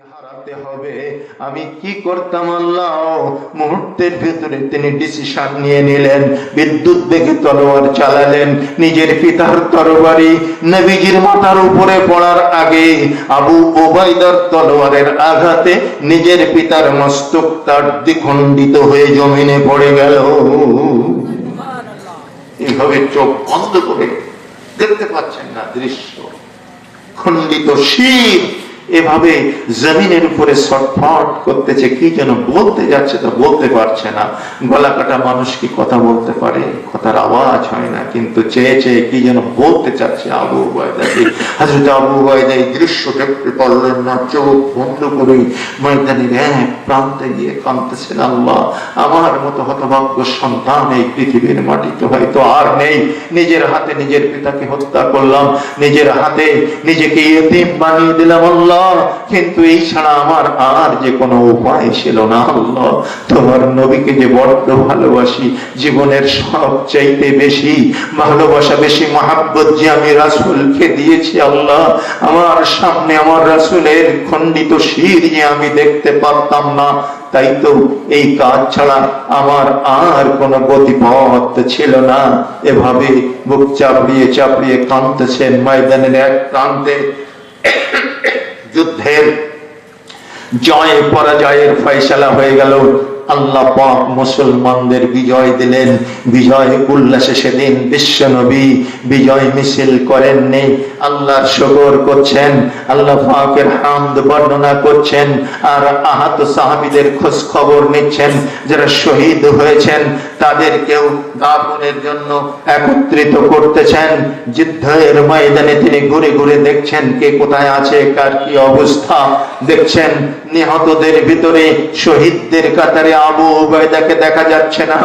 হারাতে হবে। আমি কি করতাম আল্লাহ? মুহূর্তের ভিতরে তিনি ডিসিশন নিয়ে নিলেন, বিদ্যুৎ বেগে তলোয়ার চালালেন। নিজের পিতার তরবারি নবীজির মাথার উপরে পড়ার আগে আবু ওবাইদার তলোয়ারের আঘাতে নিজের পিতার মস্তক তার দ্বিখণ্ডিত হয়ে জমিনে পড়ে গেল। এইভাবে চোখ বন্ধ করে দেখতে পাচ্ছেন না দৃশ্য, খণ্ডিত শির এভাবে জমিনের উপরে ছটফট করতেছে, কি যেন বলতে যাচ্ছে তা বলতে পারছে না। গলা কাটা মানুষ কি কথা বলতে পারে? কথার আওয়াজ হয় না, কিন্তু চেয়ে চেয়ে কি যেন বলতে চাচ্ছে আবু উবাইদা। হযরত আবু উবাইদা এই দৃশ্য দেখতে পারলেন না, চোখ বন্ধ করে ময়দানের এক প্রান্তে গিয়ে কাঁদতেছেন, আল্লাহ, আমার মতো হতভাগ্য সন্তান এই পৃথিবীর মাটিতে হয়তো আর নেই। নিজের হাতে নিজের পিতাকে হত্যা করলাম, নিজের হাতে নিজেকে ইয়তীম বানিয়ে দিলাম আল্লাহ, কিন্তু এই ছাড়া আমার আর যে কোনো উপায় ছিল না। আল্লাহ, তোমার নবীকে যে বড্ড ভালোবাসি, জীবনের সবচাইতে বেশি ভালোবাসা, বেশি মহাব্বত যে আমি রাসূলকে দিয়েছি আল্লাহ, আমার সামনে আমার রাসূলের খণ্ডিত শির যে আমি দেখতে পারতাম না, তাই তো এই কাজ ছাড়া আমার আর কোনো গতিপথ ছিল না। এভাবে বুক চাপড়িয়ে চাপড়িয়ে কাঁদতেছেন। ময়দানের এক প্রান্তে যুদ্ধের জয় পরাজয়ের ফয়সালা হয়ে গেল। আল্লাহ পাক মুসলমানদের বিজয় দিলেন। বিজয় উল্লাসে সেদিন বিশ্ব নবী বিজয় মিছিল করেননি, আল্লাহর শুকর করছেন, আল্লাহ পাকের হামদ বর্ণনা করছেন, আর আহত সাহাবীদের খোঁজ খবর নিচ্ছেন। যারা শহীদ হয়েছেন তাদেরকেও দাফনের জন্য একত্রিত করতেছেন। যুদ্ধের ময়দানে তিনি ঘুরে ঘুরে দেখছেন কে কোথায় আছে, কার কি অবস্থা দেখছেন। নিহতদের ভিতরে শহীদদের কাতারে আবু উবাইদাকে দেখা যাচ্ছে না,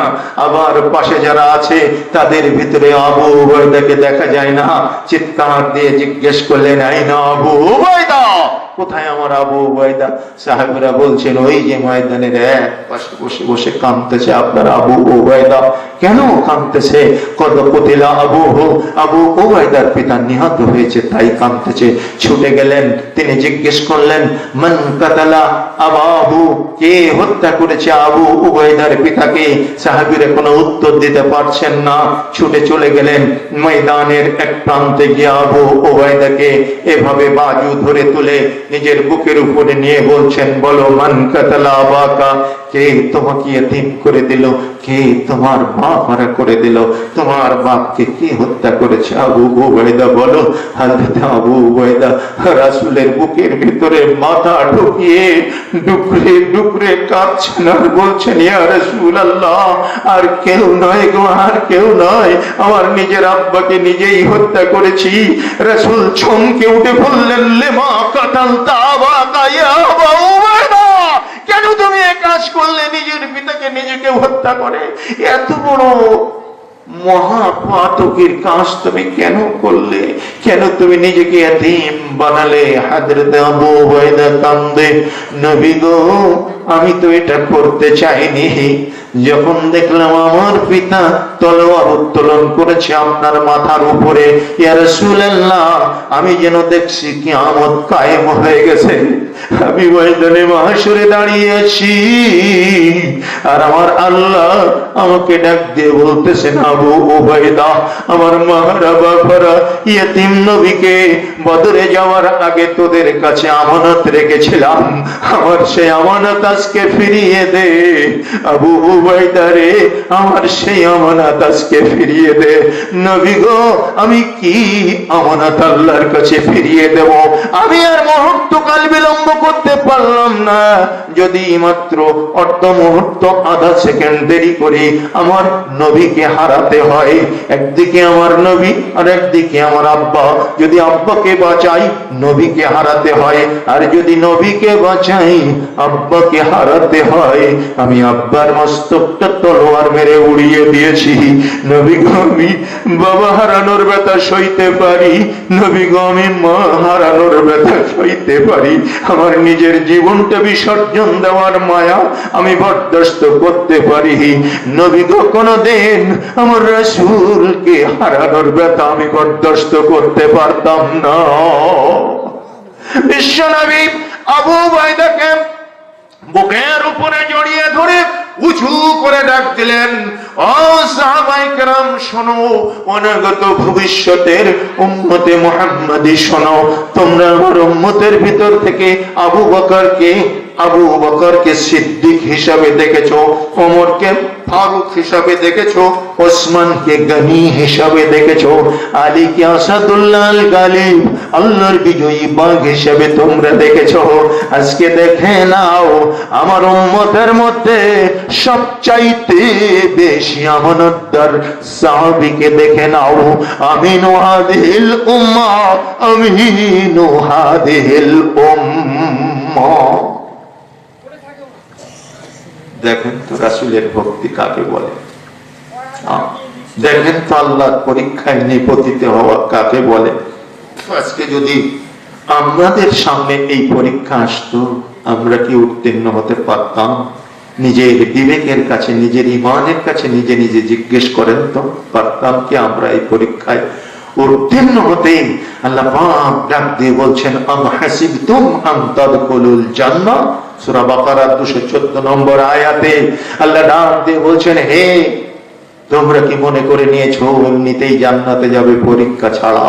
আবার পাশে যারা আছে তাদের ভিতরে আবু উবাইদাকে দেখা যায় না। চিৎকার দিয়ে জিজ্ঞেস করলেন, আইনা আবু উবাইদা, কোথায় আমার আবু উবাইদা? সাহাবীরা বলছেন, ওই যে ময়দানের এক পাশে বসে বসে কাঁদতেছে আপনার আবু উবাইদা। কেন কাঁদতেছে? কত কুতিলা আবুহু, আবু উবাইদার পিতা নিহত হয়েছে তাই কাঁদতেছে। ছুটে গেলেন, তিনি জিজ্ঞেস করলেন, মান কাতালা আবাহু, কে হত্যা করেছে আবু উবাইদার পিতাকে? সাহাবীরা কোনো উত্তর দিতে পারছেন না, ছুটে চলে গেলেন ময়দানের এক প্রান্তে গিয়ে আবু উবাইদাকে এভাবে বাজু ধরে তুলে নিজের বুকের উপরে নিয়ে বলছেন, বলো, মান কাতালা আবাকা, কে তোমাকে ইয়তীম করে দিল? কে তোমার বাপ মারা করে দিল? তোমার বাপকে কে হত্যা করেছে? আবু উবাইদা বলো। হযরত আবু উবাইদা রাসূলের বুকের ভিতরে মাথা ঢুকিয়ে ডুকরে ডুকরে কাঁদছেন আর বলছেন, ইয়া রাসূলুল্লাহ, আর কেউ নয় গো, আর কেউ নয়, আমার নিজের আব্বাকে নিজেই হত্যা করেছি। রাসূল চমকে উঠে বললেন, লিমা কাতালতা আবাকা ইয়া আবু উবাইদা, কেন তুমি এই কাজ করলে? নিজের পিতাকে নিজেকে হত্যা করে এত বড় মহাপাতকের কাজ তুমি কেন করলে? কেন তুমি নিজেকে এতিম বানালে? হযরত আবু উবাইদা কান্দে, নবী গো, আমি তো এটা করতে চাইনি। যখন দেখলাম আমার পিতা তলোয়ার উত্তোলন করেছে আপনার মাথার উপরে, ইয়া রাসূলুল্লাহ, আমি যেন দেখছি কিয়ামত কায়েম হয়ে গেছে। আমি ময়দানে মাহশরে দাঁড়িয়ে আছি, আর আমার আল্লাহ আমাকে ডাক দিয়ে বলতেছেন, আবু উবাইদা, আমার মারা বাবারা ইয়তীম নবীকে বদরে যাওয়ার আগে তোদের কাছে আমানত রেখেছিলাম, আমার সেই আমানত আজকে ফিরিয়ে দে। আবু উবাইদা রে, আমার সেই আমানত আজকে ফিরিয়ে দে। নবী গো, আমি কি আমানত আল্লাহর কাছে ফিরিয়ে দেব? আমি আর মুহূর্তকাল বিলম্ব করতে পারলাম না। যদি মাত্র অর্ধ মুহূর্ত, আধা সেকেন্ড দেরি করি, আমার নবীকে হারাতে হয়। একদিকে আমার নবী আর একদিকে আমার আব্বা। যদি আব্বাকে বাঁচাই, নবীকে হারাতে হয়, আর যদি নবীকে বাঁচাই, আব্বাকে হারাতে হয়। আমি আব্বার মস্তকটা তলোয়ার মেরে উড়িয়ে দিয়েছি। নবী গো, আমি বাবা হারানোর ব্যথা সইতে পারি। নবী গো, আমি মা হারানোর ব্যথা সইতে পারি। আমার নিজের জীবনটা বিসর্জন দেওয়ার মায়া আমি বরদাস্ত করতে পারি। নবী গো, কোনদিন আমার রাসূলকে হারানোর ব্যথা আমি বরদাস্ত করতে পারতাম না। বিশ্বনবী আবু উবাইদা বুকের উপরে জড়িয়ে ধরে উঁচু করে ডাক দিলেন, ও সাহাবায়ে কেরাম শোনো, অনাগত ভবিষ্যতের উম্মতে মুহাম্মাদি শোনো, তোমরা আমার উম্মতের ভিতর থেকে আবু বকরকে সিদ্দিক হিসাবে দেখেছো, ওমরকে ফারুক হিসাবে দেখেছো, ওসমানকে গনি হিসাবে দেখেছো, আলীকে আসাদুল্লাহ আল গালিব, আল্লাহর বিজয়ী বাঘ হিসাবে তোমরা দেখেছো। আজকে দেখে নাও আমার উম্মতের মধ্যে সবচাইতে বেশি আমানতদার সাহাবীকে দেখে নাও। আমিনু হাদিহিল উম্মাহ, আমিনু হাদিহিল উম্মাহ। দেখেন তো রাসূলের ভক্তি কাকে বলে, দেখেন তো আল্লাহর পরীক্ষায় নিপতিত হওয়া কাকে বলে। আজকে যদি আমাদের সামনে এই পরীক্ষা আসতো, আমরা কি উত্তীর্ণ হতে পারতাম? নিজের বিবেকের কাছে, নিজের ঈমানের কাছে নিজে নিজে জিজ্ঞেস করেন তো, পারতাম কি আমরা এই পরীক্ষায় উত্তীর্ণ হতে? আল্লাহ পাক ডাক দিয়ে বলছেন, আম হাসিবতুম আন তাদখুলুল জান্নাহ, সূরা বাকারা 214 নম্বর আয়াতে আল্লাহ ডাক দিয়ে বলছেন, হে তোমরা কি মনে করে নিয়েছো এমনিতেই জান্নাতে যাবে পরীক্ষা ছাড়া?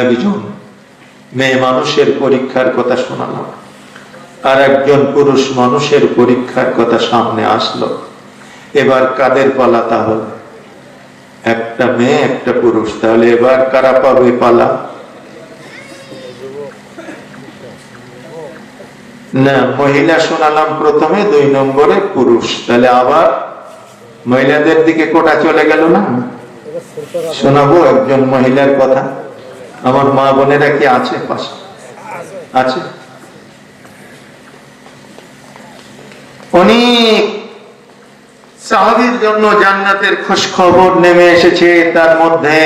একজন মেয়ে মানুষের পরীক্ষার কথা শোনালাম, আর একজন পুরুষ মানুষের পরীক্ষার কথা সামনে আসলো। এবার কাদের পালা? তাহলে একটা মেয়ে একটা পুরুষ, তাহলে এবার কারা পাবে পালা? না, মহিলা শোনালাম প্রথমে, 2 নম্বরে পুরুষ। তাহলে আবার মহিলাদের দিকে কোটা চলে গেল না? শোনাবো একজন মহিলার কথা। আমার মা বোনেরা কি আছে পাশে? আছে। অনেক সাহাবীর জন্য জান্নাতের খোঁজ খবর নেমে এসেছে, তার মধ্যে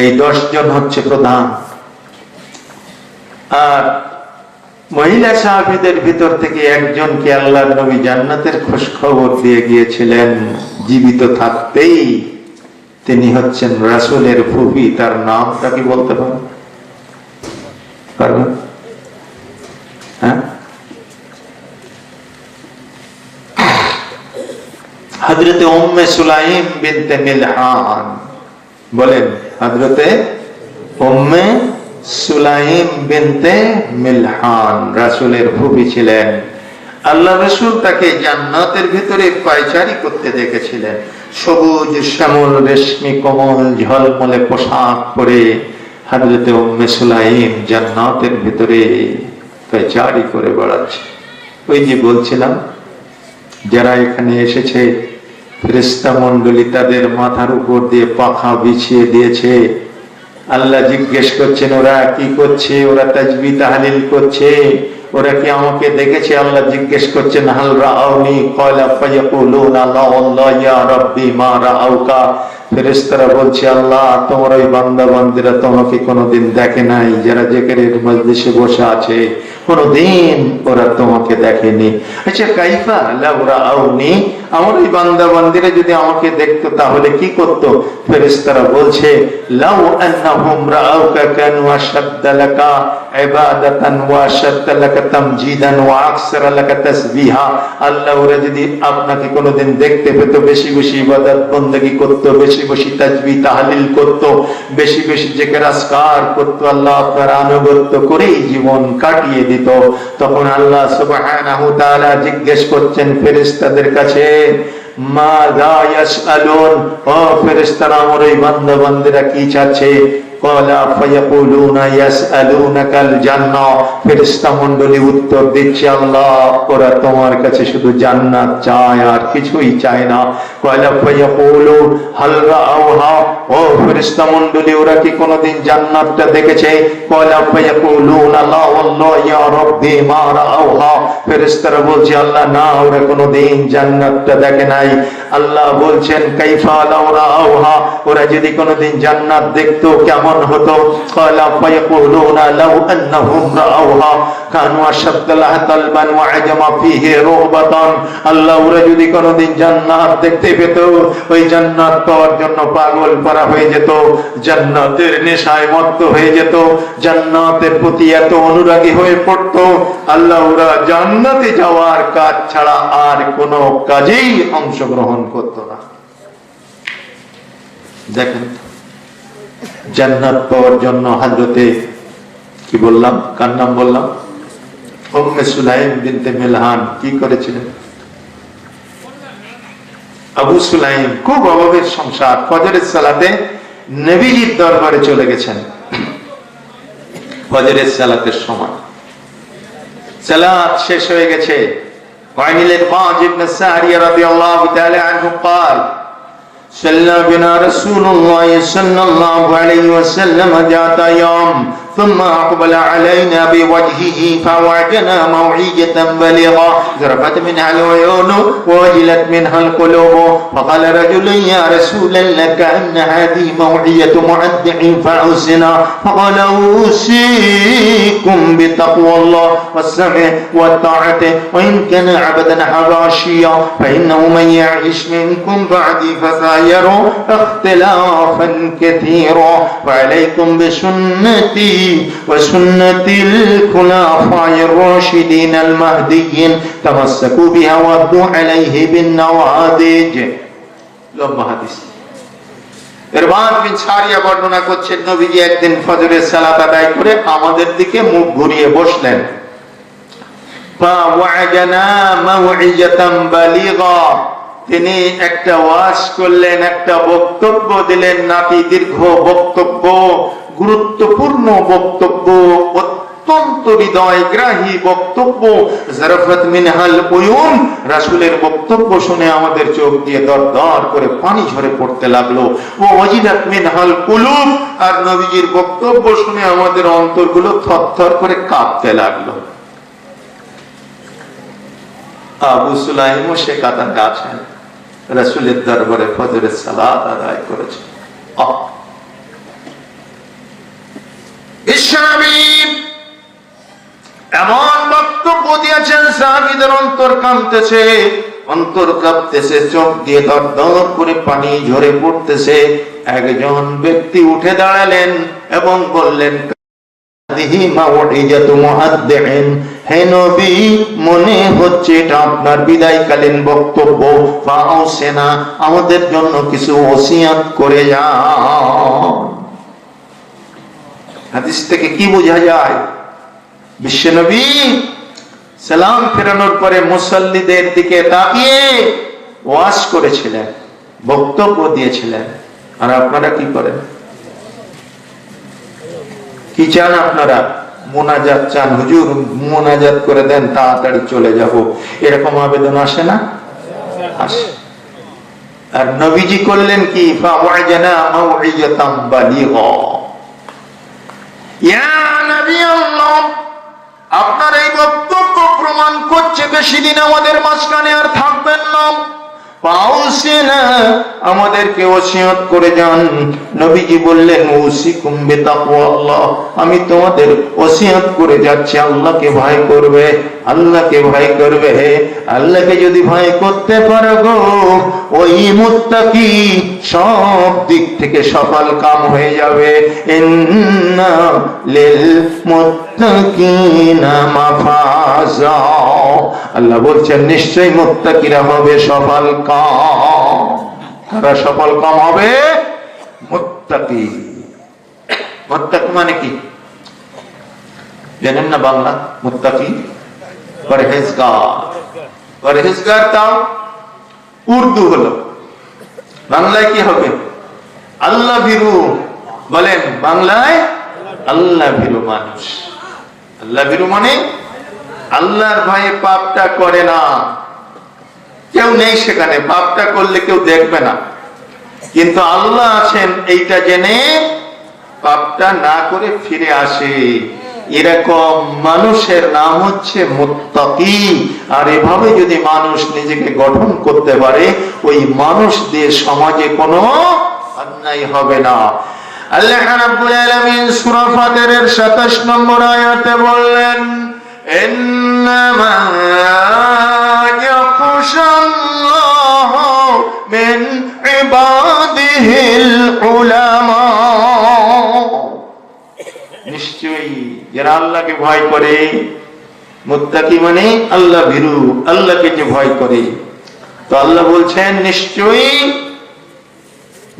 এই 10 জন হচ্ছে প্রধান। আর মহিলা সাহাবীদের ভিতর থেকে একজনকে আল্লাহর নবী জান্নাতের খোঁজ খবর দিয়ে গিয়েছিলেন জীবিত থাকতেই। তিনি হচ্ছেন রাসূলের ফুফি। তার নামটা কি বলতে পারবেন? হ্যাঁ, হযরতে উম্মে সুলাইম বিনতে মিলহান। বলেন, হযরতে উম্মে সুলাইম বিনতে মিলহান রাসূলের ফুফি ছিলেন। আল্লাহ রাসূল তাকে জান্নাতের ভিতরে পায়চারি করতে দেখেছিলেন। সবুজ শ্যামল রেশমি কোমল ঝলমলে পোশাক পরে হযরতে উম্মে সুলাইম জান্নাতের ভিতরে পায়চারি করে বেড়াচ্ছে। ওই যে বলছিলাম, যারা এখানে এসেছে ফেরেশতা মণ্ডলী তাদের মাথার উপর দিয়ে পাখা বিছিয়ে দিয়েছে। আল্লাহ জিজ্ঞেস করছেন, ওরা কি করছে? ওরা তাজবিহ তাহলিল করছে। ওরা কি আমাকে দেখেছে? আল্লাহ জিজ্ঞেস করছেন, হাল রাআউনি? ক্বালা ফায়াকুলুনা লা ওয়াল্লাহি ইয়া রাব্বি মা রাআউকা। ফেরেশতারা বলছে, আল্লাহ তোমার ওই বান্দা বান্দীরা তোমাকে কোনোদিন দেখে নাই। যারা জিকিরের মজলিসে বসে আছে কোনোদিন ওরা তোমাকে দেখেনি। আচ্ছা, কাইফা লাউ রাআউনি? আমার ওই বান্দা বান্দীরা যদি আমাকে দেখতো তাহলে কি করত? ফেরেশতারা বলছে, লাউ আন্নাহুম রাআউকা কানু আশাদ্দা লাকা ইবাদাতান ওয়া আশাদ্দা লাকা তামজিদান ওয়া আকসারা লাকা তাসবিহা। আল্লাহ ওরা যদি আপনাকে কোনোদিন দেখতে পেত, বেশি বেশি ইবাদত বندگی করত, বেশি বেশি তাসবিহ তাহলিল করত, বেশি বেশি জিকির আজকার করত, আল্লাহ আপনার আনুগত্য করেই জীবন কাটিয়ে দিত। তখন আল্লাহ সুবহানাহু ওয়া তাআলা জিজ্ঞেস করছেন ফেরেশতাদের কাছে, মাযা ইয়াসআলুন? ও ফেরেশতারা, আমার এই বান্দা বান্দীরা কি চাচ্ছে? ক্বালা ফায়াকুলুনা ইয়াসআলুনাকাল জান্নাহ। ফেরেশতা মণ্ডলী উত্তর দিচ্ছে, আল্লাহ ওরা তোমার কাছে শুধু জান্নাত চায়, আর কিছুই চায় না। ক্বালা ফায়াকুলু হাল রাআউহা? ও ফেরেশতা মণ্ডলী, ওরা কি কোনোদিন জান্নাতটা দেখেছে? ক্বালা ফায়াকুলুনা লা ওয়াল্লাহি ইয়া রাব্বি মা রাআউহা। ফেরেশতারা বলছে, আল্লাহ না, ওরা কোনোদিন জান্নাতটা দেখে নাই। আল্লাহ বলছেন, কাইফা লাউ রাআউহা? ওরা যদি কোনোদিন জান্নাত দেখতো কেমন হতো? ক্বালা ফায়াকুলুনা লাউ আন্নাহুম রাআউহা কানু আশাদ্দা লাহা তালবান ওয়া আজামা ফীহি রুহবাতান। আল্লাহ ওরা যদি কোনোদিন জান্নাত দেখতে পেত, ওই জান্নাত পাওয়ার জন্য পাগল পারা ধরা হয়ে যেত, জান্নাতের নেশায় মত্ত হয়ে যেত, জান্নাতের প্রতি এত অনুরাগী হয়ে পড়তো, আল্লাহ ওরা জান্নাতে যাওয়ার কাজ ছাড়া আর কোনো কাজেই অংশগ্রহণ করতো না। দেখেন, জান্নাত পাওয়ার জন্য হযরতে কি বললাম, কার নাম বললাম, উম্মে সুলাইম বিনতে মিলহান কি করেছিলেন? আবু সুলাইম খুব অভাবের সংসার, ফজরের সালাতে নবীজির দরবারে চলে গেছেন। ফজরের সালাতের সময় সালাত শেষ হয়ে গেছে। وعن الإرباض بن الساري رضي الله تعالى عنه قال صلى بنا رسول الله صلى الله عليه وسلم ذات يوم ثم أقبل علينا بوجهه فوعدنا موعظة بليغة ذرفت منها العيون ووجلت منها القلوب فقال رجل يا رسول الله كأن هذه موعظة مودع فأوصنا فقال أوصيكم بتقوى الله والسمع والطاعة وإن كان عبدا حبشيا فإنه من يعش منكم بعدي فسيرى اختلافا كثيرا فعليكم بسنتي وسنة الخلفاء الراشدين المهديين تمسكوا بها وعضوا عليه بالنواجذ। লম্বা হাদিস। ইরবাদ বিন সারিয়া বর্ণনা করছেন, নবীজি একদিন ফজরের সালাত আদায় করে আমাদের দিকে মুখ ঘুরিয়ে বসলেন। ফাওয়া'জানা মাউ'ইজাতান বালিগা, তিনি একটা ওয়াজ করলেন, একটা বক্তব্য দিলেন, নাতি দীর্ঘ বক্তব্য, গুরুত্বপূর্ণ বক্তব্য, অত্যন্ত হৃদয়গ্রাহী বক্তব্য। জারাফাত মিনহাল উয়ুন, রাসূলের বক্তব্য শুনে আমাদের চোখ দিয়ে দরদর করে পানি ঝরে পড়তে লাগলো। ওয়া ওয়াজিলাত মিনহাল কুলুব, আর নবীজির বক্তব্য শুনে আমাদের অন্তরগুলো থরথর করে কাঁপতে লাগলো। আবু সুলাইমও সে কাতারে আছেন, রাসূলের দরবারে ফজরের সালাত আদায় করেছে। এমন বক্তব্য দিয়েছেন, সাহাবীদের অন্তর কাঁপতেছে, চোখ দিয়ে দরদর করে পানি ঝরে পড়তেছে। একজন ব্যক্তি উঠে দাঁড়ালেন এবং বললেন, হে নবী, মনে হচ্ছে এটা আপনার বিদায়কালীন বক্তব্য, ফাউসিনা, আমাদের জন্য কিছু ওসিয়ত করে যান। হাদিস থেকে কি বোঝা যায়? বিশ্বনবী সালাম ফেরানোর পরে মুসল্লিদের দিকে তাকিয়ে ওয়াজ করেছিলেন, বক্তব্য দিয়েছিলেন। আর আপনারা কি করেন? কি চান আপনারা? মোনাজাত চান, হুজুর মোনাজাত করে দেন, তাড়াতাড়ি চলে যাব, এরকম আবেদন আসে না? আসে। আর নবীজি করলেন কি? ফাওয়া'জানা মাউ'ইজাতান বালিগা। ইয়া নবী আল্লাহ, আপনার এই বক্তব্য প্রমাণ করছে বেশি দিন আমাদের মাঝখানে আর থাকবেন না। ফাউসিনা, আমাদেরকে ওসিয়ত করে যান। নবীজি বললেন, উসিকুম বিতাকওয়াল্লাহ, আমি তোমাদের ওসিয়ত করে যাচ্ছি, আল্লাহকে ভয় করবে, আল্লাহকে ভয় করবে। আল্লাহকে যদি ভয় করতে পারো গো, ওই মুত্তাকি সব দিক থেকে সফল কাম হয়ে যাবে। ইন্না লিল মুত্তাকিনা মাফাজা, আল্লাহ বলছেন নিশ্চয়ই মুত্তাকিরা হবে সফল কাম। তারা সফল কাম হবে? মুত্তাকি। মুত্তাকি মানে কি জানেন না? বাংলা মুত্তাকি পরহেজগার। পরহেজগার তাও উর্দু হলো, বাংলায় কি হবে? আল্লাহ ভীরু। বলেন বাংলায় আল্লাহ ভীরু মানুষ। আল্লাহ ভীরু মানে আল্লাহর ভয়ে পাপটা করে না। কেউ নেই সেখানে, পাপটা করলে কেউ দেখবে না, কিন্তু আল্লাহ আছেন এইটা জেনে পাপটা না করে ফিরে আসে। এরকম মানুষের নাম হচ্ছে মুত্তাকি। আর এভাবে যদি মানুষ নিজেকে গঠন করতে পারে, ওই মানুষ দিয়ে সমাজে কোনো অন্যায় হবে না। আল্লাহ রাব্বুল আলামিন সূরা ফাতিরের 27 নম্বর আয়াতে বললেন, ইন্নামা ইয়াখশাল্লাহু মিন ইবাদিহি ইবাদিহিল উলামা, নিশ্চয়ই যারা আল্লাহকে ভয় করে, মুত্তাকি মানে আল্লাহ ভীরু, আল্লাহকে যে ভয় করে, তো আল্লাহ বলছেন নিশ্চয়ই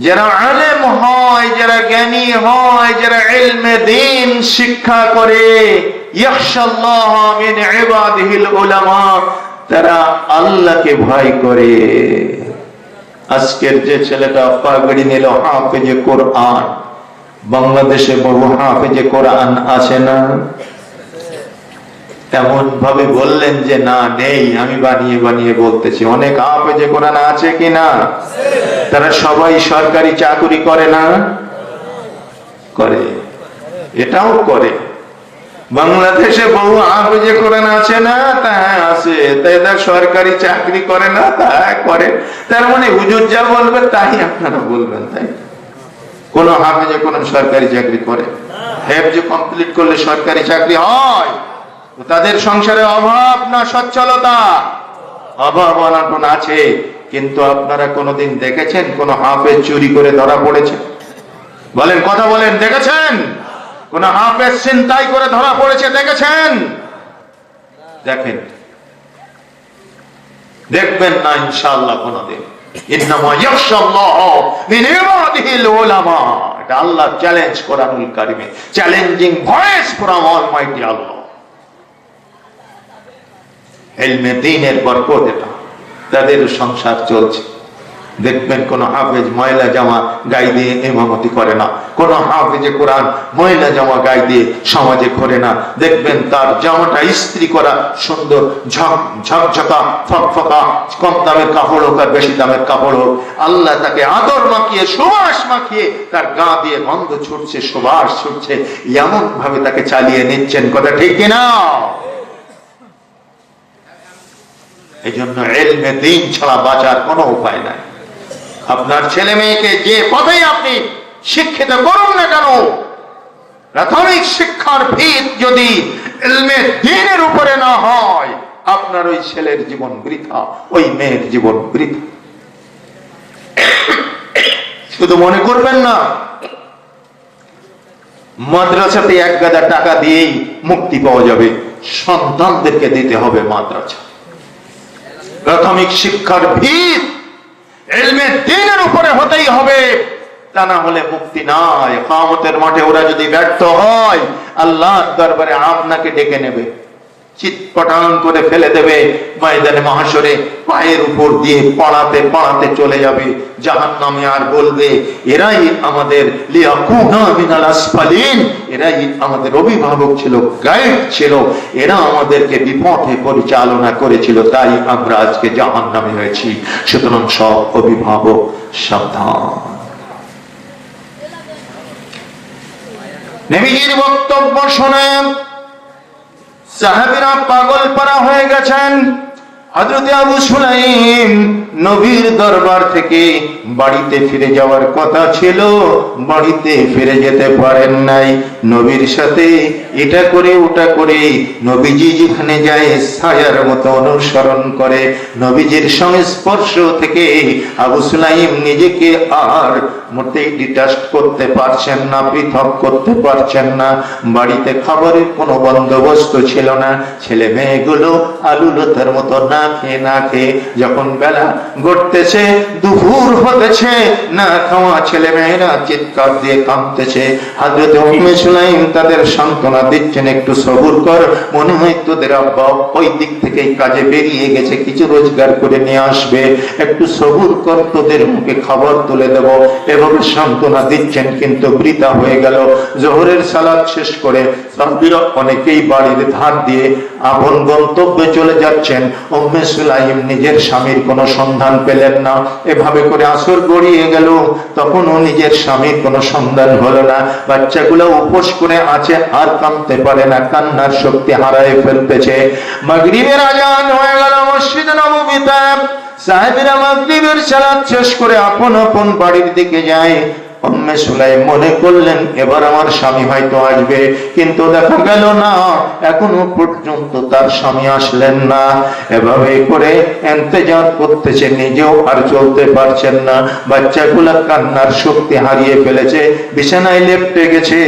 যারা আলেম হয়, যারা জ্ঞানী হয়, যারা ইলমে দ্বীন শিক্ষা করে, ইয়াখশাল্লাহ মিন ইবাদিহিল উলামা, তারা আল্লাহকে ভয় করে। আজকের যে ছেলেটা পাগড়ি নিল হাফেজে কোরআন, বাংলাদেশে বহু হাফেজে কোরআন আছে না? এমন ভাবে বললেন যে না নেই, আমি বানিয়ে বানিয়ে বলতেছি, অনেক হাফেজে কোরআন আছে কি না? তারা সবাই সরকারি চাকরি করে না? করে, এটাও করে। বাংলাদেশে বহু হাফেজে কোরআন আছে না? তা আছে। তাই এরা সরকারি চাকরি করে না? তা করে। তার মানে হুজুর যা বলবে তাই আপনারা বলবেন, তাই? কোন হাফেজে কোরআন সরকারি চাকরি করে? হেফজ কমপ্লিট করলে সরকারি চাকরি হয়? তাদের সংসারে অভাব না সচ্ছলতা? অভাব অনটন আছে। কিন্তু আপনারা কোনদিন দেখেছেন কোন হাফেজ চুরি করে ধরা পড়েছে? বলেন, কথা বলেন, দেখেছেন? কোন হাফেজ ছিনতাই করে ধরা পড়েছে দেখেছেন? দেখেন, দেখবেন না ইনশাআল্লাহ কোনদিন। ইন্নামা ইয়াখশাল্লাহ মিন ইবাদিহিল উলামা, এটা আল্লাহ চ্যালেঞ্জ কোরআনুল কারীমে, চ্যালেঞ্জিং ভয়েস ফ্রম অলমাইটি আল্লাহ। ইলমে দ্বীনের বরকত এটা, তাদের সংসার চলছে। দেখবেন কোন হাফেজ ময়লা জামা গায়ে দিয়ে ইমামতি করে না, কোন হাফেজে কোরআন ময়লা জামা গায়ে দিয়ে সমাজে করে না। দেখবেন তার জামাটা ইস্ত্রি করা সুন্দর, ঝকঝকা ফকফকা, কম দামের কাপড় হোক আর বেশি দামের কাপড় হোক, আল্লাহ তাকে আদর মাখিয়ে সুবাস মাখিয়ে তার গা দিয়ে গন্ধ ছুটছে, সুবাস ছুটছে, এমন ভাবে তাকে চালিয়ে নিচ্ছেন। কথা ঠিক কিনা? এই জন্য ইলমে দ্বীন ছাড়া বাঁচার কোনো উপায় নাই। আপনার ছেলে মেয়েকে যে পথেই আপনি শিক্ষিত করুন না কেন, প্রাথমিক শিক্ষার ভিত যদি ইলমে দ্বীনের উপরে না হয়, আপনার ওই ছেলের জীবন বৃথা, ওই মেয়ের জীবন বৃথা। শুধু মনে করবেন না মাদ্রাসাতে এক গাদা টাকা দিয়েই মুক্তি পাওয়া যাবে। সন্তানদেরকে দিতে হবে মাদ্রাসা। প্রাথমিক শিক্ষার ভিত ইলমে দ্বীনের উপরে হতেই হবে, তা না হলে মুক্তি নাই। কিয়ামতের মাঠে ওরা যদি ব্যর্থ হয়, আল্লাহর দরবারে আপনাকে ডেকে নেবে, চিৎপটাং করে ফেলে দেবে ময়দানে মাহশরে, পায়ের উপর দিয়ে পড়াতে পড়াতে চলে যাবে জাহান্নামে। আর বলবে এরাই আমাদের লিয়াকুনা মিনাল আসফালিন, এরাই আমাদের অভিভাবক ছিল, গাইড ছিল, এরা আমাদেরকে বিপথে পরিচালনা করেছিল, তাই আমরা আজকে জাহান্নামে হয়েছি। সুতরাং সব অভিভাবক সাবধান। নবীজির বক্তব্য শুনে সাহাবীরা পাগল পারা হয়ে গেছেন। হযরত আবু সুলাইম নবীর দরবার থেকে বাড়িতে ফিরে যাওয়ার কথা ছিল, বাড়িতে ফিরে যেতে পারেন নাই। নবীর সাথে এটা করে ওটা করে নবীজি যেখানে যায় ছায়ার মতো অনুসরণ করে। নবীজির সংস্পর্শ থেকে আবু সুলাইম নিজেকে আর মোটেই ডিটাচ করতে পারছেন না, পৃথক করতে পারছেন না। বাড়িতে খাবারের কোনো বন্দোবস্ত ছিল না। ছেলে মেয়েগুলো আলু লতার মতো না খেয়ে না খেয়ে, যখন বেলা গড়তেছে, দুপুর হতেছে, না খাওয়া ছেলে মেয়েরা চিৎকার দিয়ে কাঁদতেছে। হযরত উম্মে সুলাইম তাদের সান্ত্বনা দিচ্ছেন, একটু সবুর কর, মনে হয় তোদের আব্বা ওই দিক থেকে কাজে বেরিয়ে গেছে, কিছু রোজগার করে নিয়ে আসবে, একটু সবুর কর, তোদের মুখে খাবার তুলে দেব। এভাবে সান্ত্বনা দিচ্ছেন, কিন্তু বৃথা হয়ে গেল। জোহরের সালাত শেষ করে সাহাবীরা অনেকেই বাড়ির ধার দিয়ে আপন গন্তব্যে চলে যাচ্ছেন। উম্মে সুলাইম নিজের স্বামীর কোনো সন্ধান পেলেন না। এভাবে করে আসর গড়িয়ে গেল, তখনও নিজের স্বামীর কোনো সন্ধান হলো না। বাচ্চাগুলো উপোস করে আছে, আর কাঁদতে পারে না, কান্নার শক্তি হারায় ফেলতেছে। মাগরিবের আজান হয়ে গেল মসজিদ নববীতে। সাহাবীরা মাগরিবের সালাত শেষ করে আপন আপন বাড়ির দিকে যায়। উম্মে সুলাইম মনে করলেন এবার আমার স্বামী হয়তো আসবে, কিন্তু দেখা গেল না, এখনো পর্যন্ত তার স্বামী আসলেন না। এভাবে করে ইন্তজার করতেছে, নিজেও আর চলতে পারছেন না, বাচ্চাগুলা কান্নার শক্তি হারিয়ে ফেলেছে, বিছানায় লেপ্টে গেছে,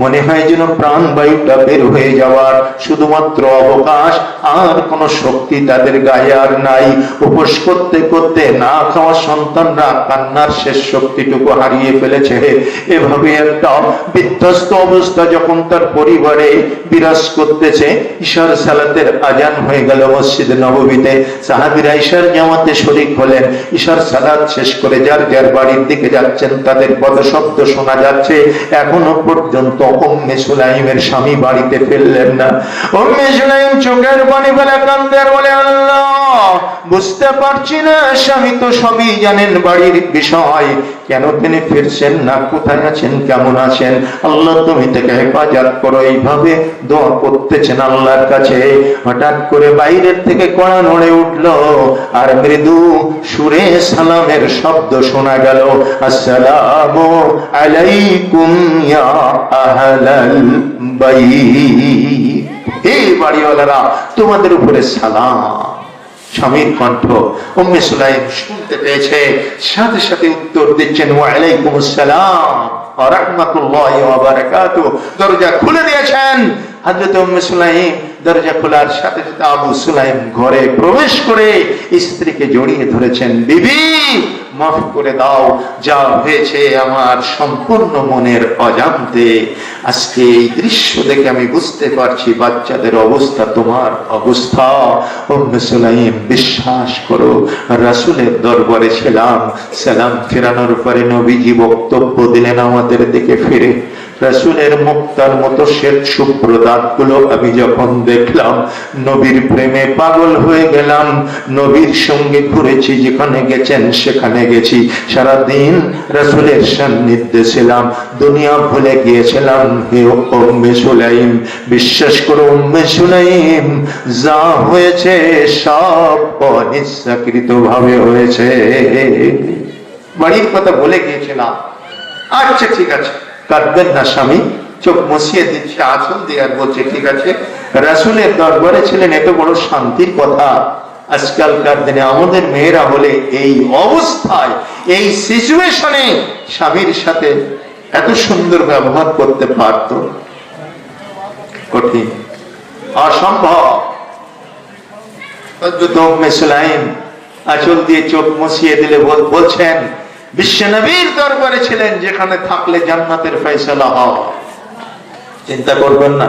মনে হয় যেন প্রাণবায়ুটা বের হয়ে যাওয়ার শুধুমাত্র অবকাশ, আর কোন শক্তি তাদের গায়ে আর নাই। উপোস করতে করতে না খাওয়া সন্তানরা কান্নার শেষ শক্তিটুকু হারিয়ে ফেলেছে। এভাবে একটা বিধ্বস্ত অবস্থা যখন তার পরিবারে বিরাজ করতেছে, ঈশার সালাতের আজান হয়ে গেল মসজিদ নববীতে। সাহাবীরা ঈশার জামাতে শরীক হলেন, ঈশার সালাত শেষ করে যার যার বাড়ির দিকে যাচ্ছেন, তাদের পদশব্দ শোনা যাচ্ছে। এখনো পর্যন্ত উম্মে সুলাইমের স্বামী বাড়িতে ফিরলেন না। উম্মে সুলাইম চোখের পানি ফেলে কাঁদে আর বলে, আল্লাহ, বুঝতে পারছি না, স্বামী তো সবই জানেন বাড়ির বিষয়, কেন তিনি ফিরছেন না, কোথায় আছেন, কেমন আছেন, আল্লাহ তুমি তাকে হেফাজত করো। এইভাবে দোয়া করতেছেন আল্লাহর কাছে। হঠাৎ করে বাইরের থেকে কড়া নড়ে উঠলো, আর মৃদু সুরে সালামের শব্দ শোনা গেল, আসসালামু আলাইকুম ইয়া আহলাল বাইত, হে বাড়িওয়ালারা, তোমাদের উপরে সালাম। স্বামীর কণ্ঠ উম্মে সুলাইম শুনতে পেয়েছে, সাথে সাথে উত্তর দিচ্ছেন, ওয়া আলাইকুমুস সালাম ওয়া রাহমাতুল্লাহি ওয়া বারাকাতুহু। দরজা খুলে দিয়েছেন হযরত উম্মে সুলাইম। দরজা খোলার সাথে সাথে আবু সুলাইম ঘরে প্রবেশ করে স্ত্রীকে জড়িয়ে ধরেছেন, বিবি, মাফ করে দাও, যা হয়েছে আমার সম্পূর্ণ মনের অজান্তে। আজকে এই দৃশ্য দেখে আমি বুঝতে পারছি বাচ্চাদের অবস্থা তোমার অবস্থা। উম্মে সুলাইম, বিশ্বাস করো, রাসূলের দরবারে ছিলাম, সালাম ফেরানোর পরে নবীজি বক্তব্য দিলেন আমাদের দিকে ফিরে। রাসূলের মুক্তার মতো শ্বেত শুভ্র দাঁতগুলো আমি যখন দেখলাম, নবীর প্রেমে পাগল হয়ে গেলাম। নবীর সঙ্গে ঘুরেছি, যেখানে গেছেন সেখানে গেছি, সারাদিন রাসূলের সান্নিধ্যে ছিলাম, দুনিয়া ভুলে গিয়েছিলাম। হে উম্মে সুলাইম, বিশ্বাস করো উম্মে সুলাইম, যা হয়েছে সব অনিচ্ছাকৃত ভাবে হয়েছে। বাড়ির কথা বলে গিয়েছিলাম। আচ্ছা ঠিক আছে, কাঁদবেন না স্বামী। চোখ মুছিয়ে দিচ্ছে আঁচল দিয়ে, আর বলছে, ঠিক আছে, রাসূলের দরবারে ছিলেন, এত বড় শান্তির কথা। আজকালকার দিনে আমাদের মেয়েরা হলে এই অবস্থায়, এই সিচুয়েশনে স্বামীর সাথে এত সুন্দর ব্যবহার করতে পারত? কঠিন, অসম্ভব। উম্মে সুলাইম আঁচল দিয়ে চোখ মুছিয়ে দিলে বলছেন, বিশ্বনবীর দরবারে ছিলেন, যেখানে থাকলে জান্নাতের ফয়সালা হয়। চিন্তা করবেন না,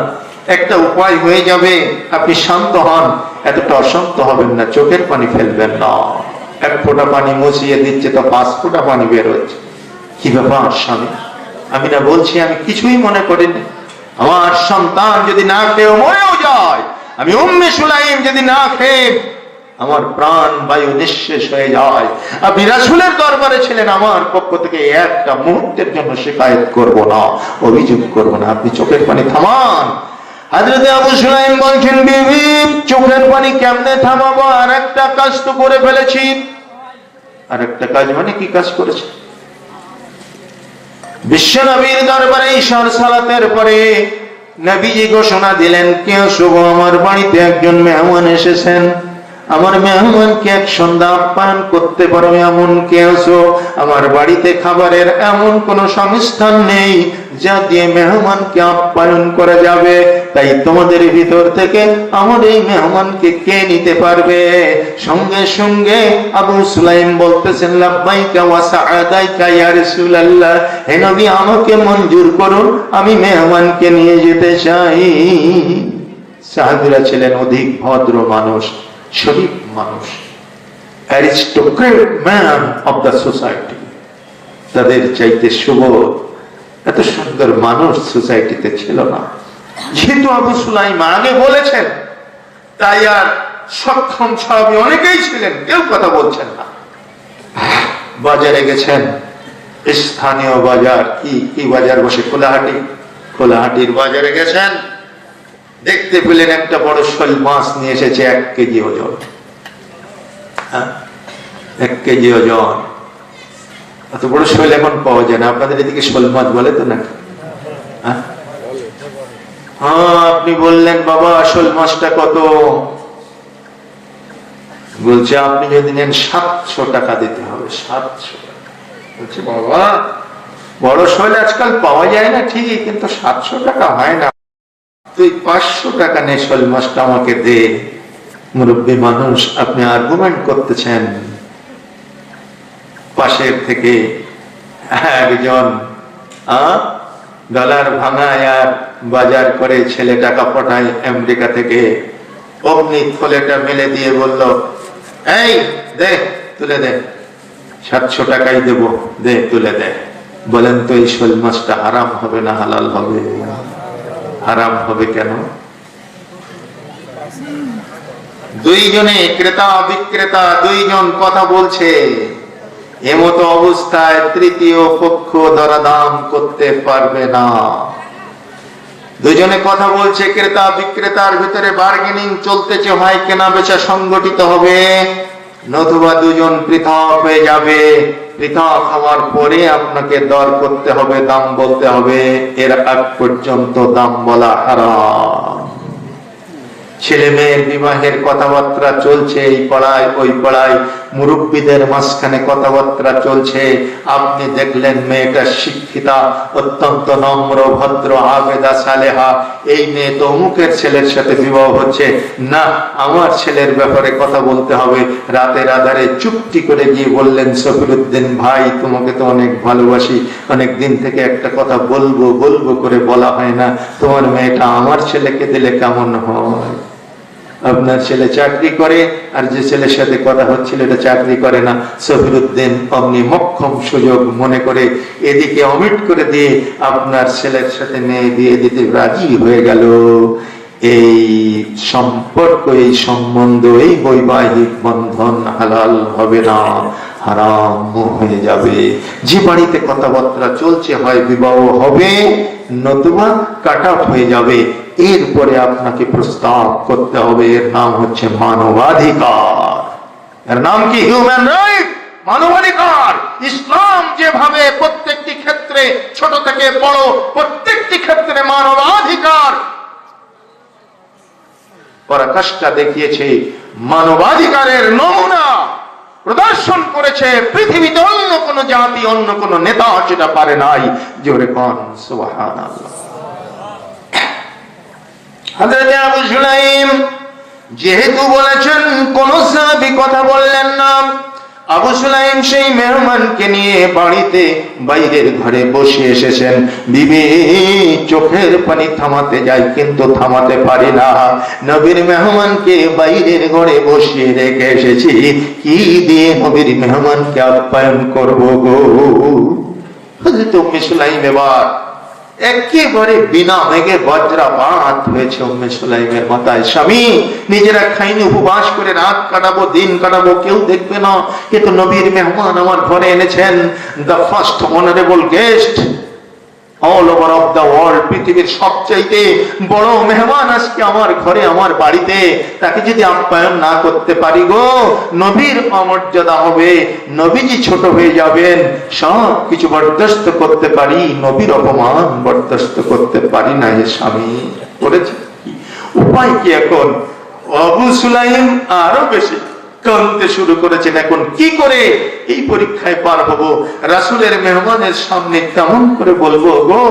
একটা উপায় হয়ে যাবে, আপনি শান্ত হন, এতটা অশান্ত হবেন না, চোখের পানি ফেলবেন না। এক ফোঁটা পানি মুছিয়ে দিচ্ছে তো 5 ফোঁটা পানি বের হচ্ছে। কি ব্যাপার স্বামী? আমি না বলছি আমি কিছুই মনে করিনি, আমার সন্তান যদি না খেয়ে মরেও যায়, আমি উম্মে সুলাইম যদি না খেয়ে আমার প্রাণ বায়ু নিঃশেষ হয়ে যায়, আপনি রাসূলের দরবারে ছিলেন, আমার পক্ষ থেকে একটা মুহূর্তের জন্য শিকায়েত করব না, অভিযোগ করব না। আপনি চোখের পানি থামান। হযরত আবু সুলাইম বলছেন, বিবি, চোখের পানি কেমনে থামাবো? আর একটা কাজ তো করে ফেলেছি। আর একটা কাজ মানে কি কাজ করেছে? বিশ্বনবীর দরবারে ঈশার সালাতের পরে নবীজি ঘোষণা দিলেন, কে শুভ, আমার বাড়িতে একজন মেহমান এসেছেন, আমার মেহমানকে এক সন্ধ্যা আপ্যায়ন করতে পারো এমন কে আছো? আমার বাড়িতে খাবারের এমন কোন সংস্থান নেই যা দিয়ে মেহমানকে আপ্যায়ন করা যাবে, তাই তোমাদের ভিতর থেকে আমার এই মেহমানকে কে নিতে পারবে? সঙ্গে সঙ্গে আবু সুলাইম বলতেছেন, লাব্বাইকা ওয়া সাআদাইকা ইয়া রাসূলুল্লাহ, হে নবী, আমাকে মঞ্জুর করুন, আমি মেহমানকে নিয়ে যেতে চাই। সাহাবীরা ছিলেন অধিক ভদ্র মানুষ, শরীফ মানুষ, aristocrat man of the society. তাদের চাইতে শুভ, এত সুন্দর মানুষ সোসাইটিতে ছিল না। যেহেতু আবু সুলাইম আগে বলেছেন, তাই আর সক্ষম সাহাবী অনেকেই ছিলেন, কেউ কথা বলছেন না। বাজারে গেছেন, স্থানীয় বাজার, কি বাজার বসে, খোলাহাটির বাজারে গেছেন, দেখতে পেলেন একটা বড় শোল মাছ নিয়ে এসেছে, 1 কেজি ওজন। 1 কেজি ওজন। এত বড় শৈল এখন পাওয়া যায় না। আপনাদের এদিকে শোল মাছ বলে তো নাকি? হ্যাঁ, আপনি বললেন বাবা শোল মাছটা কত? বলছে আপনি যদি নেন 700 টাকা দিতে হবে। 700 টাকা। বলছে বাবা বড় শৈল আজকাল পাওয়া যায় না ঠিকই, কিন্তু 700 টাকা হয় না। তুই 500 টাকা নে, শোল মাছটা আমাকে দে। মুরব্বী মানুষ, আপনি আর্গুমেন্ট করতেছেন। পাশের থেকে একজন ডলার ভাঙায় আর বাজার করে ছেলে টাকা পাঠায় আমেরিকা থেকে, অগ্নি থলেটা মেলে দিয়ে বলল, এই দে, তুলে দে, 700 টাকাই দেব, দে, তুলে দে। বলেন তো এই শোল মাছটা হারাম হবে না হালাল হবে? হারাম হবে কেন? দুইজনে, ক্রেতা বিক্রেতা দুইজন কথা বলছে। এমতো অবস্থায় তৃতীয় পক্ষ দরদাম করতে পারবে না। দুজনে কথা বলছে, ক্রেতা বিক্রেতার ভিতরে বার্গেনিং চলতেছে, হয় কেনা বেচা সংগঠিত হবে, নতুবা দুজন পৃথক হয়ে যাবে। পৃথক হওয়ার পরে আপনাকে দর করতে হবে, দাম বলতে হবে। এর আগ পর্যন্ত দাম বলা হারাম। ছেলে মেয়ের বিবাহের কথাবার্তা চলছে, এই পাড়ায় ওই পাড়ায়, মুরব্বীদের মাঝখানে কথাবার্তা চলছে। আপনি দেখলেন মেয়েটা শিক্ষিতা, অত্যন্ত নম্র, ভদ্র, আবেদা, সালেহা। এই মেয়ে তো অমুকের ছেলের সাথে বিবাহ হচ্ছে, না আমার ছেলের ব্যাপারে কথা বলতে হবে। রাতের আধারে চুপটি করে গিয়ে বললেন, সফিরুদ্দিন ভাই তোমাকে তো অনেক ভালোবাসি, অনেক দিন থেকে একটা কথা বলবো বলবো করে বলা হয় না, তোমার মেয়েটা আমার ছেলেকে দিলে কেমন হয়? আপনার ছেলে চাকরি করে, আর যে ছেলের সাথে কথা হচ্ছিল এটা চাকরি করে না। সফিরুদ্দিন অমনি মক্ষম সুযোগ মনে করে এদিকে অমিট করে দিয়ে আপনার ছেলের সাথে মেয়ে দিয়ে দিতে রাজি হয়ে গেল। এই সম্পর্ক, এই সম্বন্ধ, এই বৈবাহিক বন্ধন হালাল হবে না, হারাম হয়ে যাবে। যে বাড়িতে কথাবার্তা চলছে হয় বিবাহ হবে, নতুবা কাট অফ হয়ে যাবে। এরপরে আপনাকে প্রস্তাব করতে হবে। এর নাম হচ্ছে মানবাধিকার। এর নাম কি? হিউম্যান রাইট, মানবাধিকার। ইসলাম যেভাবে প্রত্যেকটি ক্ষেত্রে, ছোট থেকে বড় প্রত্যেকটি ক্ষেত্রে মানবাধিকার পরাকাষ্ঠা দেখিয়েছে, মানবাধিকারের নমুনা প্রদর্শন করেছে, পৃথিবীতে অন্য কোন জাতি, অন্য কোন নেতা যেটা পারে নাই। জোরে কোন সুবহানাল্লাহ। হযরত আবু সুলাইম যেহেতু বলেছেন, কোন সাহাবী কথা বললেন না। আবু সুলাইম সেই মেহমানকে নিয়ে বাড়িতে বাইরের ঘরে বসে এসেছেন। বিবি চোখের পানি থামাতে যায়, কিন্তু থামাতে পারি না। নবীর মেহমানকে বাইরের ঘরে বসিয়ে রেখে এসেছি, কি দিয়ে নবীর মেহমানকে আপ্যায়ন করবো গো? হযরত উম্মে সুলাইম এবার একেবারে বিনা মেঘে বজ্রাপাত হয়েছে উম্মে সুলাইমের মাথায়। স্বামী, নিজেরা খাইনি, উপবাস করে রাত কাটাবো, দিন কাটাবো, কেউ দেখবে না, কিন্তু নবীর মেহমান আমার ঘরে এনেছেন। The first honourable guest all over of the world, পৃথিবীর সবচাইতে বড় মেহমান আজকে আমার ঘরে, আমার বাড়িতে। তাকে যদি আপ্যায়ন না করতে পারি গো, নবীর অমর্যাদা হবে, নবীজি ছোট হয়ে যাবেন। সব কিছু বরদাস্ত করতে পারি, নবীর অপমান বরদাস্ত করতে পারি না। এ স্বামী করেছে উপায় কি এখন? আবু সুলাইম আরো বেশি কাঁদতে শুরু করেছেন। এখন কি করে এই পরীক্ষায় পার হব? রাসূলের মেহমানের সামনে কেমন করে বলবো গো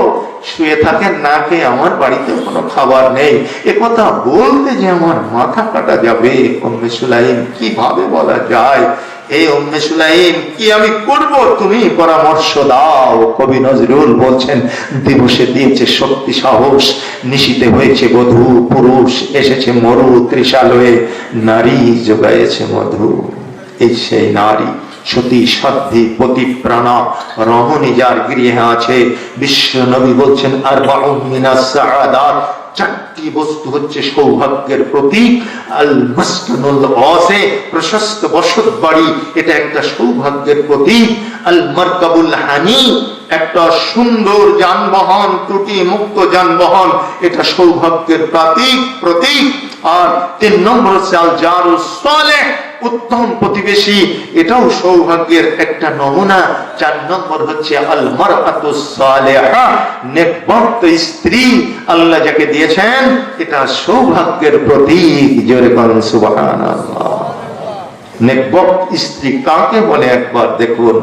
শুয়ে থাকেন না খেয়ে, আমার বাড়িতে কোনো খাবার নেই? এ কথা বলতে যে আমার মাথা কাটা যাবে। উম্মে সুলাইম কিভাবে বলা যায়? এই উম্মে সুলাইম, কি আমি করব? তুমি পরামর্শ দাও। কবি নজরুল বলছেন, দিবসে দিয়েছে শক্তি সাহস, নিশীতে হয়েছে বধূ, পুরুষ এসেছে মরু ত্রিশালয়ে, নারী যোগাইছে মধু। এই সেই নারী, সতী সাধ্বী পতিপ্রাণা রমণী যার গৃহে আছে। বিশ্ব নবী বলছেন, আরবাউন মিনাস সাআদাত, চারটি বস্তু হচ্ছে সৌভাগ্যের প্রতীক। আল মাসকানুল ওয়াসি, প্রশস্ত বসত বাড়ি, এটা একটা সৌভাগ্যের প্রতীক। আল মারকাবুল হানি, একটা সুন্দর যানবাহন, ত্রুটি মুক্ত যানবাহন, এটা সৌভাগ্যের প্রতীক। আর 3 নম্বর হচ্ছে আল জারুস সালেহ, উত্তম প্রতিবেশী, এটাও সৌভাগ্যের একটা নমুনা। 4 নম্বর হচ্ছে আল মারআতুস সালিহা, নেকবক্ত স্ত্রী আল্লাহ যাকে দিয়েছেন এটা সৌভাগ্যের প্রতীক। জোরে বলুন সুবহানাল্লাহ। নেকবক্ত স্ত্রী কাকে বলে একবার দেখুন।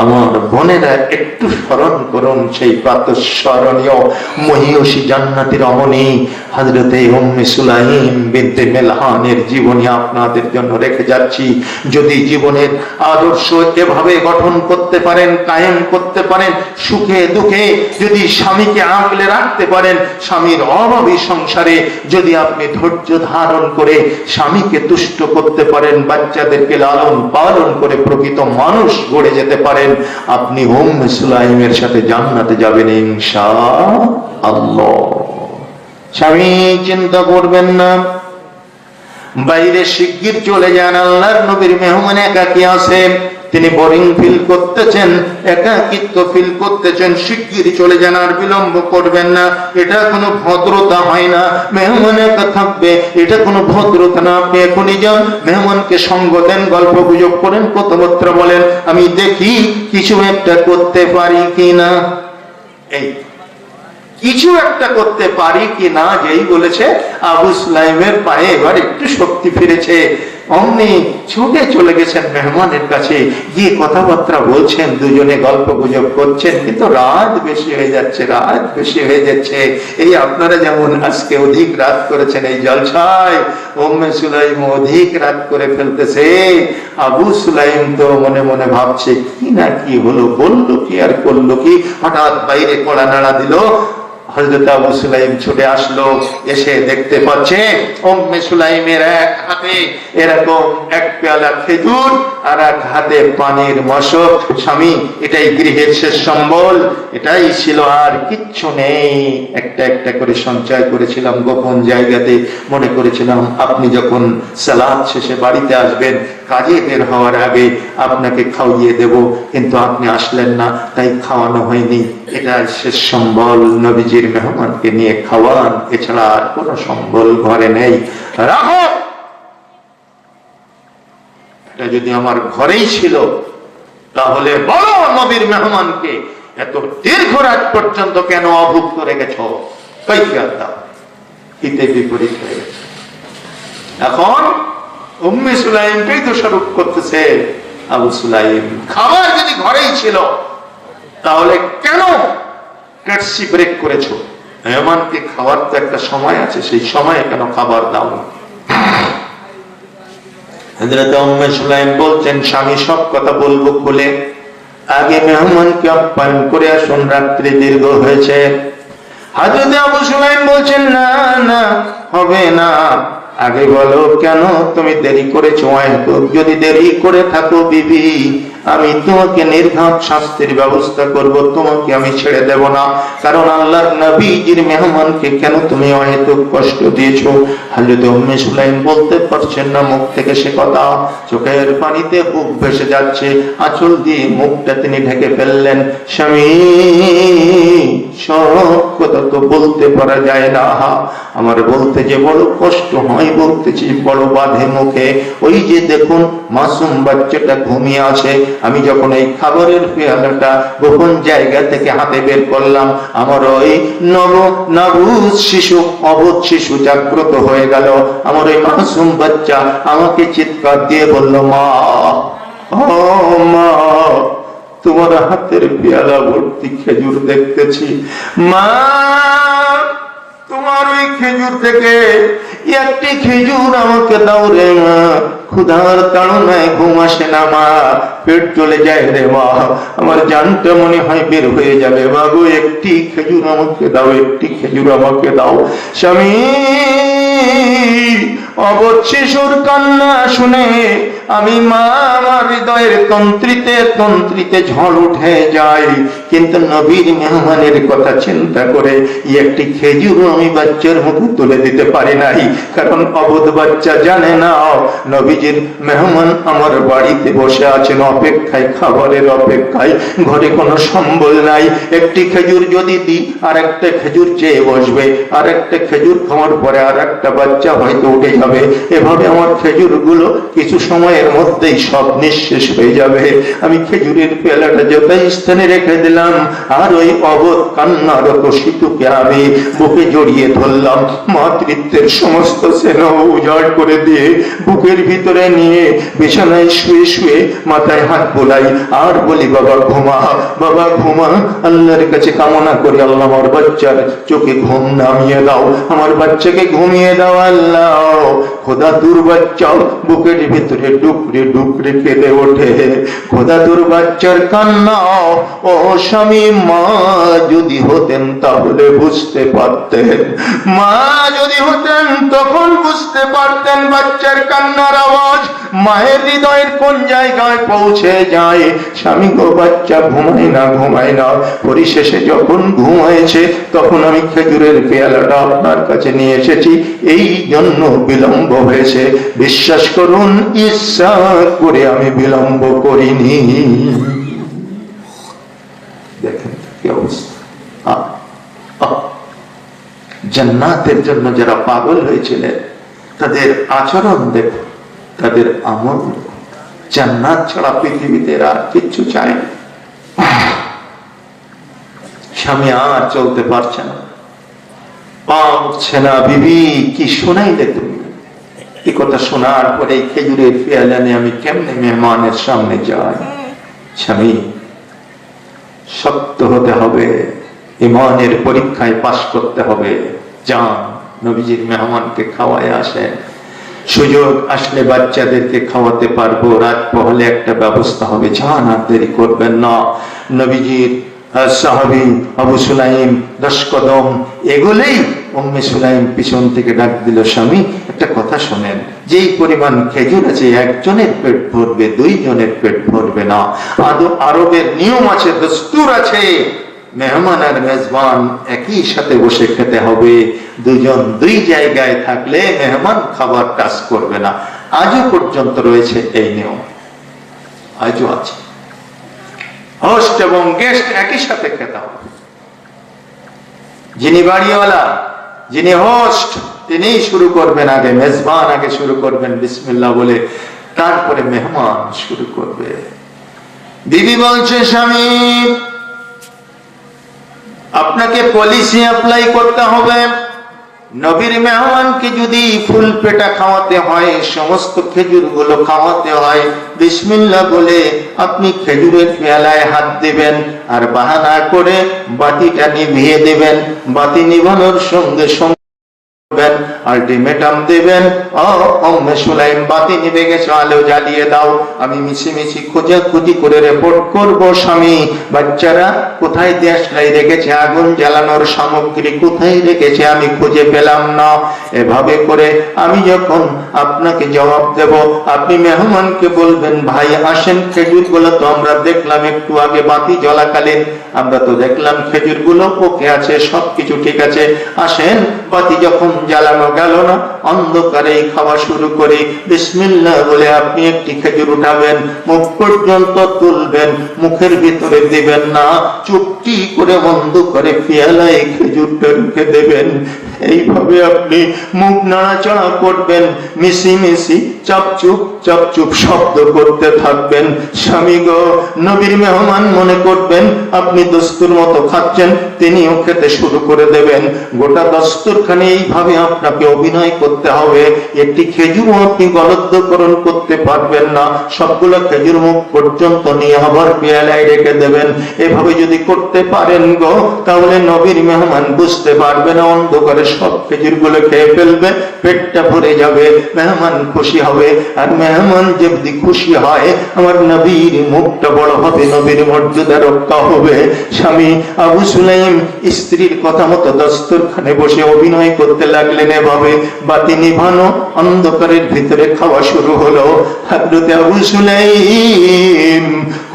আমার বোনেরা একটু স্মরণ করুন সেই প্রাতঃস্মরণীয় মহিয়সী জান্নাতি রমণী হযরতে উম্মে সুলাইম বিনতে মিলহানের জীবনী আপনাদের জন্য রেখে যাচ্ছি। যদি জীবনের আদর্শ এভাবে গঠন করতে পারেন, কায়েম করতে পারেন, সুখে দুঃখে যদি স্বামীকে আগলে রাখতে পারেন, স্বামীর অভাবী সংসারে যদি আপনি ধৈর্য ধারণ করে স্বামীকে তুষ্ট করতে পারেন, বাচ্চাদেরকে লালন পালন করে প্রকৃত মানুষ গড়ে যেতে পারেন, আপনি উম্মে সুলাইমের সাথে জান্নাতে যাবেন ইনশাআল্লাহ। স্বামী চিন্তা করবেন না, বাইরে শিগগির চলে যান। আল্লাহর নবীর মেহমান একাকী আছেন, তিনি বোরিং ফিল করতেছেন, একাকিত্ব ফিল করতেছেন, শিগগির চলে যান, আর বিলম্ব করবেন না। এটা কোনো ভদ্রতা হয় না। মেহমান একা থাকবে, এটা কোনো ভদ্রতা না। আপনি এখনই যান, মেহমানকে সঙ্গ দেন, গল্প গুজব করেন, কথাবার্তা বলেন, আমি দেখি কিছু একটা করতে পারি কিনা। এই কিছু একটা করতে পারি কিনা যেই বলেছে, আবু সুলাইমের পায়ে এবার একটু শক্তি ফিরেছে। অমনি ছুটে চলে গেছেন মেহমানের কাছে, গিয়ে কথাবার্তা বলছেন, দুজনে গল্প গুজব করছেন। কিন্তু রাত বেশি হয়ে যাচ্ছে, রাত বেশি হয়ে যাচ্ছে। এই আপনারা যেমন আজকে অধিক রাত করেছেন এই জলসায়, উম্মে সুলাইম অধিক রাত করে ফেলতেছে। আবু সুলাইম তো মনে মনে ভাবছে কি না কি হলো, বললো কি আর করলো কি। হঠাৎ বাইরে কড়া নাড়া দিল। হযরত আবু সুলাইম ছুটে আসলো, এসে দেখতে পাচ্ছে উম্মে সুলাইমের এক হাতে এরকম এক পেয়ালা খেজুর আর এক হাতে পানির মশক। স্বামী, এটাই গৃহের শেষ সম্বল, এটাই ছিল, আর কিচ্ছু নেই। একটা একটা করে সঞ্চয় করেছিলাম গোপন জায়গাতে, মনে করেছিলাম আপনি যখন সালাত শেষে বাড়িতে আসবেন, কাজে বের হওয়ার আগে আপনাকে খাওয়িয়ে দেব, কিন্তু আপনি আসলেন না, তাই খাওয়ানো হয়নি। এটা শেষ সম্বল, নবীজির মেহমানকে নিয়ে খাওয়ান, এছাড়া আর কোনো সম্বল ঘরে নেই, রাখো। এটা যদি আমার ঘরেই ছিল তাহলে বলো নবীর মেহমানকে এত দীর্ঘ রাত পর্যন্ত কেন অভুক্ত রেখেছ, কৈফিয়ত দাও। হিতে বিপরীত হয়ে গেছে। এখন উম্মে সুলাইমকেই দোষারোপ করতেছে আবু সুলাইম। খাবার যদি ঘরেই ছিল তাহলে কেন ট্যাক্সি ব্রেক করেছো? মেহমানকে খাওয়ার তো একটা সময় আছে, সেই সময়ে কেন খাবার দাও? হযরত উম্মে সুলাইম বলছেন, স্বামী সব কথা বলবো খুলে, আগে মেহমানকে আপ্যায়ন করে আসুন, রাত্রি দীর্ঘ হয়েছে। হযরত আবু সুলাইম বলছেন, না না, হবে না, আগে বলো কেন তুমি দেরি করেছো। যদি দেরি করে থাকো বিবি, আমি তোমাকে নির্ঘাত শাস্তির ব্যবস্থা করব, তোমাকে আমি ছেড়ে দেব না। কারণ আল্লাহর নবীজির মেহমানকে কেন তুমি অহেতুক কষ্ট দিয়েছো? হযরত উম্মে সুলাইম বলতে পারছেন না মুখ থেকে সে কথা, চোখের পানিতে বুক ভেসে যাচ্ছে, আঁচল দিয়ে মুখটা তিনি ঢেকে ফেললেন। স্বামী, সব কথা তো বলতে পারা যায় না, আমার বলতে যে বড় কষ্ট হয়, বলতেছি বড় বাঁধে মুখে। ওই যে দেখুন মাসুম বাচ্চাটা ঘুমিয়ে আছে, আমি যখন এই খাবারের পেয়ালাটা গোপন জায়গা থেকে হাতে বের করলাম, আমার ওই নবনাবুদ শিশু, অবোধ শিশু জাগ্রত হয়ে গেল। আমার ওই মাসুম বাচ্চা আমাকে চিৎকার দিয়ে বলল, মা, ও মা, তোমার হাতের পেয়ালা ভর্তি খেজুর দেখতেছি, মা, তোমার ওই খেজুর থেকে একটি খেজুর আমাকে দাও রে মা, ক্ষুধার তাড়নায় ঘুম আসে না মা, পেট চলে যায় রে মা, আমার জানটা মনে হয় বের হয়ে যাবে, বাবু একটি খেজুর আমাকে দাও, একটি খেজুর আমাকে দাও। স্বামী, অবোধ শিশুর কান্না শুনে আমি মা, আমার হৃদয়ের তন্ত্রিতে তন্ত্রিতে ঝড় উঠে যায়। কিন্তু নবীর মেহমানের কথা চিন্তা করে একটি খেজুর আমি বাচ্চার মুখে তুলে দিতে পারি নাই, কারণ অবোধ বাচ্চা জানে না নবীজির মেহমান আমার বাড়িতে বসে আছেন অপেক্ষায়, খাবারের অপেক্ষায়, ঘরে কোনো সম্বল নাই। একটি খেজুর যদি দিই আর একটা খেজুর চেয়ে বসবে, আর একটা খেজুর খাওয়ার পরে আর একটা বাচ্চা হয়তো উঠে যাবে। এভাবে আমার খেজুর গুলো কিছু সময় সময়ের মধ্যেই সব নিঃশেষ হয়ে যাবে। আমি খেজুরের পেয়ালাটা যথাস্থানে রেখে দিলাম, আর ওই অবোধ কান্নারত শিশুকে আমি বুকে জড়িয়ে ধরলাম। মাতৃত্বের সমস্ত স্নেহ উজাড় করে দিয়ে বুকের ভিতরে নিয়ে বিছানায় শুয়ে শুয়ে মাথায় হাত বোলাই আর বলি, বাবা ঘুমা, বাবা ঘুমা। আল্লাহর কাছে কামনা করি, আল্লাহ আমার বাচ্চার চোখে ঘুম নামিয়ে দাও, আমার বাচ্চাকে ঘুমিয়ে দাও আল্লাহ। খোদা তোর বাচ্চা বুকের ভিতরে ডুকরে ডুকরে কেঁদে ওঠে। খোদা তোর বাচ্চার কান্না, ও স্বামী, মা যদি হতেন তাহলে বুঝতে পারতেন, মা যদি হতেন তখন বুঝতে পারতেন বাচ্চার কান্নার আওয়াজ মায়ের হৃদয়ের কোন জায়গায় পৌঁছে যায়। স্বামী গো, বাচ্চা ঘুমায় না, ঘুমায় না। পরিশেষে যখন ঘুমায়েছে তখন আমি খেজুরের পেয়ালাটা আপনার কাছে নিয়ে এসেছি, এই জন্য বিলম্ব হয়েছে। বিশ্বাস করুন, ইচ্ছা করে আমি বিলম্ব করিনি। দেখেন কি অবস্থা। জান্নাতের জন্য যারা পাগল হয়েছিলেন তাদের আচরণ দেখো, তাদের আমল। জান্নাত ছাড়া পৃথিবীতে আর কিচ্ছু চায় না। স্বামী আর চলতে পারছে না, পা উঠছে না। বিবি কি শোনাইলে তুমি? এই কথা শোনার পরে খেজুরের পেয়ালা নিয়ে আমি কেমনে মেহমানের সামনে যাই? স্বামী, শক্ত হতে হবে, ইমানের পরীক্ষায় পাশ করতে হবে। যান, নবীজির মেহমানকে খাওয়ায় আসেন। সুযোগ আসলে বাচ্চাদেরকে খাওয়াতে পারবো, রাত পহলে একটা ব্যবস্থা হবে। যান, আর দেরি করবেন না। নবীজির সাহাবী আবু সুলাইম 10 কদম এগোলেই উম্মে সুলাইম পিছন থেকে ডাক দিল, স্বামী একটা কথা শোনেন, যেই পরিমাণ খেজুর আছে একজনের পেট ভরবে, 2 জনের পেট ভরবে না। আরবের নিয়ম আছে, দস্তুর আছে, মেহমান আর মেজবান একই সাথে বসে খেতে হবে। 2 জন 2 জায়গায় থাকলে মেহমান খাবার টাচ করবে না। আজও পর্যন্ত রয়েছে এই নিয়ম, আজও আছে। হোস্ট এবং গেস্ট একই সাথে খেতে হবে। যিনি বাড়িওয়ালা, যিনি হোস্ট, তিনি শুরু করবেন আগে, মেজবান আগে শুরু করবেন বিসমিল্লাহ বলে, তারপরে মেহমান শুরু করবে। বিবি বলছে, স্বামী আপনাকে পলিসি অ্যাপ্লাই করতে হবে। নবীর মেহমানকে যদি ফুল পেটা খাওয়াতে হয়, সমস্ত খেজুর গুলো খাওয়াতে হয়, বিসমিল্লাহ বলে আপনি খেজুরের পেয়ালায় হাত দিবেন আর বাহানা করে বাতিটা নিভিয়ে দেবেন। বাতি নিভানোর সঙ্গে সঙ্গে আলটিমেটাম দেবেন, উম্মে সুলাইম বাতি নিভে গেছে, আলো জ্বালিয়ে দাও। আমি মিছিমিছি খোঁজাখুঁজি করে রিপোর্ট করব, স্বামী বাচ্চারা কোথায় দেশলাই রেখেছে, আগুন জ্বালানোর সামগ্রী কোথায় রেখেছে, আমি খুঁজে পেলাম না। এভাবে করে আমি যখন আপনাকে জবাব দেব, আপনি মেহমানকে বলবেন, ভাই আসেন, খেজুর গুলো তো আমরা দেখলাম একটু আগে বাতি জ্বলাকালীন, আমরা তো দেখলাম খেজুর গুলো ওকে আছে, সবকিছু ঠিক আছে, আসেন। বাতি যখন জ্বালানো গেল না, অন্ধকারেই খাওয়া শুরু করি। বিসমিল্লাহ বলে আপনি একটি খেজুর উঠাবেন, মুখ পর্যন্ত তুলবেন, মুখের ভিতরে দিবেন না, চুপটি করে বন্ধ করে পেয়ালায় খেজুরটা রেখে দেবেন। এইভাবে আপনি মুখ নাড়াচাড়া করবেন, মিশি মিশি চাপচুপ চাপচুপ শব্দ করতে থাকবেন। স্বামী গো, নবীর মেহমান মনে করবেন আপনি দস্তুর মতো খাচ্ছেন, তিনিও খেতে শুরু করে দেবেন। গোটা দস্তুরখানে এইভাবে আপনাকে অভিনয় করতে হবে। একটি খেজুর আপনি গলদ্যকরণ করতে পারবেন না, সবগুলো খেজুর মুখ পর্যন্ত নিয়ে আবার পেয়ালায় রেখে দেবেন। এভাবে যদি করতে পারেন গো, তাহলে নবীর মেহমান বুঝতে পারবে না, অন্ধকারে সব খেজুর গুলো খেয়ে ফেলবে, পেটটা ভরে যাবে, মেহমান খুশি হবে। আর মেহমান যদি খুশি হয়, আমার নবীর মুখটা বড় হবে, নবীর মর্যাদা রক্ষা হবে। স্বামী আবু সুলাইম স্ত্রীর কথা মতো দস্তরখানে বসে অভিনয় করতে লাগলেন। এভাবে বাতি নিভানো, অন্ধকারের ভিতরে খাওয়া শুরু হলো। হযরত আবু সুলাইম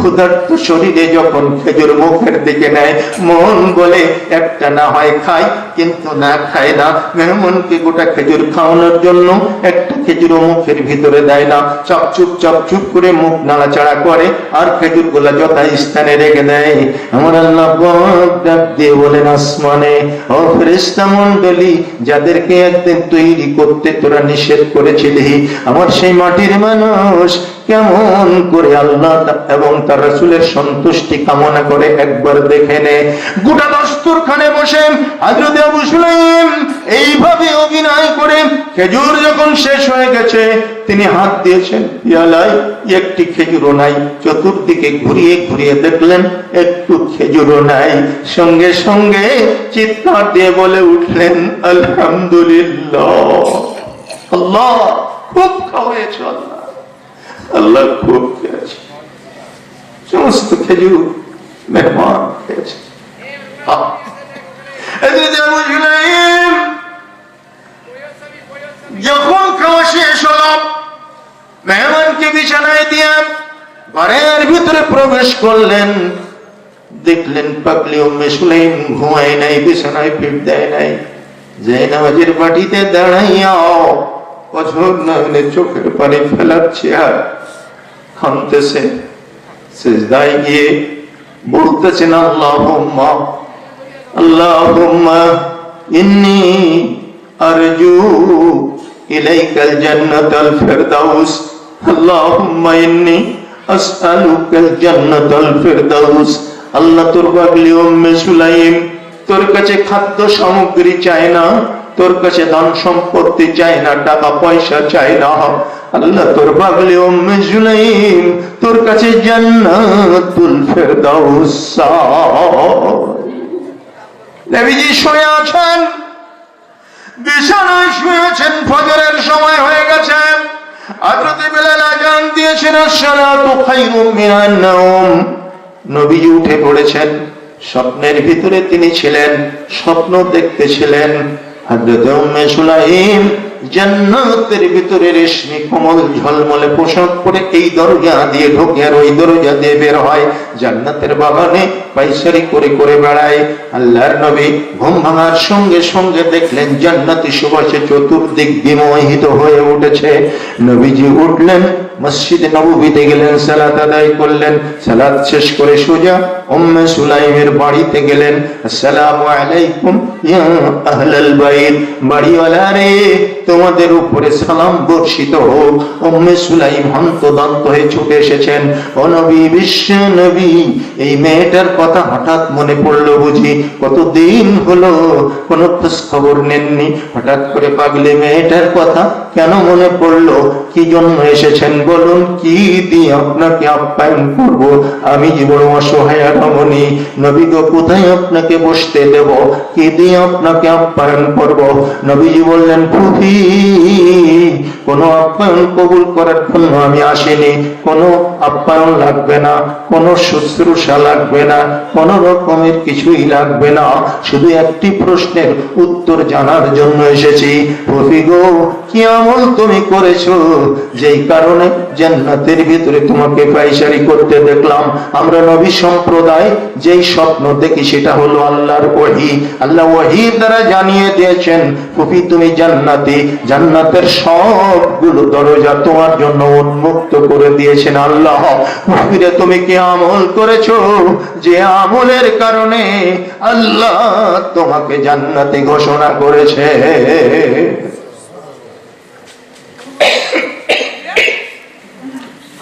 ক্ষুধার্ত শরীরে যখন খেজুর মুখের দিকে নেয়, মন বলে একটা না হয় খাই, কিন্তু না খাই খায় না, মেহমানকে গোটা খেজুর খাওয়ানোর জন্য একটা খেজুর মুখের ভিতরে দেয় না, চপচুপ করে মুখ নাড়াচাড়া করে আর খেজুর গুলা যথা স্থানে রেখে দেয়। আমার আল্লাহ ডাক দিয়ে বলেন আসমানে, ও ফেরেশতা মণ্ডলী, যাদেরকে একদিন তৈরি করতে তোরা নিষেধ করেছিলি, আমার সেই মাটির মানুষ কেমন করে আল্লাহ এবং তার রাসূলের সন্তুষ্টি কামনা করে একবার দেখে নে। গোটা দস্তরখানে বসে হযরত আবু সুলাইম এইভাবে অভিনয় করে খেজুর যখন শেষ হয়ে গেছে, তিনি হাত দিয়েছেন পিয়ালায়, একটি খেজুরও নাই। চতুর্দিকে ঘুরিয়ে ঘুরিয়ে দেখলেন একটু খেজুরও নাই। সঙ্গে সঙ্গে চিৎকার দিয়ে বলে উঠলেন আলহামদুলিল্লাহ, আল্লাহ খুব খাওয়াইছো, আল্লাহ আল্লাহ খুব খেয়েছে, সমস্ত খেজুর মেহমান খেয়েছে। যখন খাওয়া শেষ হল, মেহমানকে বিছানায় দিয়ে ঘরের ভিতরে প্রবেশ করলেন, দেখলেন পাগলি উম্মে সুলাইম ঘুমায় নাই, বিছানায় পিঠ দেয় নাই, জায়নামাজের বাটিতে দাঁড়াইয়া অঝোর নয়নে চোখের পানি ফেলাচ্ছে আর কাঁদতেছে। সিজদায় গিয়ে বলতেছেন আল্লাহুম্মা আল্লাহুম্মা ইন্নী আরজু ইলাইকাল জান্নাতাল ফিরদাউস, আল্লাহুম্মা ইন্নী আসআলুকাল জান্নাতাল ফিরদাউস। আল্লাহ, তোর পাগলি উম্মে সুলাইম তোর কাছে খাদ্য সামগ্রী চায় না, তোর কাছে ধন সম্পত্তি চায় না, টাকা পয়সা চায় না, আল্লাহ তোর পাগলি উম্মে সুলাইম তোর কাছে জান্নাতুল ফিরদাউস। নবীজি শুয়ে আছেন, বিছানায় শুয়ে আছেন, ফজরের সময় হয়ে গেছে। হযরত বিলাল আযান দিয়েছেন, আসসালাতু খায়রুম মিনান নাওম। নবীজি উঠে পড়েছেন। স্বপ্নের ভিতরে তিনি ছিলেন, স্বপ্ন দেখতেছিলেন। হযরত উম্মে সুলাইম জান্নাতের ভিতরে রেশমি কমল ঝলমলে পোশাক পরে এই দরজা দিয়ে ঢোকে আর ওই দরজা দিয়ে বের হয়, জান্নাতের বাগানে পাইচারি করে করে বেড়ায়। আল্লাহর নবী ঘুম ভাঙার সঙ্গে সঙ্গে দেখলেন জান্নাতি সুবাসে চতুর্দিক বিমোহিত হয়ে উঠেছে। নবীজি উঠলেন, মসজিদে নববীতে গেলেন, সালাত আদায় করলেন। সালাত শেষ করে সোজা উম্মে সুলাইমের বাড়িতে গেলেন। আসসালামু আলাইকুম ইয়া আহলাল বাইত, বাড়িওয়ালা রে, তোমাদের উপরে সালাম বর্ষিত হোক। উম্মে সুলাইম হন্তদন্ত হয়ে ছুটে এসেছেন। ও নবী, বিশ্ব নবী, এই মেয়েটার কথা হঠাৎ মনে পড়লো বুঝি? কতদিন হলো কোনো খোঁজ খবর নেননি, হঠাৎ করে পাগলি মেয়েটার কথা কেন মনে পড়লো? কি জন্য এসেছেন বলুন, কি দিয়ে আপনাকে আপ্যায়ন করব? আমি যে বড় অসহায় রমণী, নবী গো, কোথায় আপনাকে বসতে দেব? কি দিয়ে আপনাকে আপ্যায়ন করব? নবীজি বললেন, ফুফি, কোনো আপ্যায়ন কবুল করার জন্য আমি আসিনি, কোনো আপ্যায়ন লাগবে না, কোনো শুশ্রূষা লাগবে না, কোনো রকমের কিছুই লাগবে না, শুধু একটি প্রশ্নের উত্তর জানার জন্য এসেছি। ফুফি গো, কি আমল তুমি করেছো যেই কারণে জান্নাতের ভিতরে তোমাকে পায়চারি করতে দেখলাম? আমরা নবী সম্প্রদায় যেই স্বপ্ন দেখি সেটা হলো আল্লাহর ওহী। আল্লাহ ওহীর দ্বারা জানিয়ে দিয়েছেন, ফুফি তুমি জান্নাতি, জান্নাতের সবগুলো দরজা তোমার জন্য উন্মুক্ত করে দিয়েছেন আল্লাহ। ফুফিরে, তুমি কি আমল করেছো যে আমলের কারণে আল্লাহ তোমাকে জান্নাতি ঘোষণা করেছে?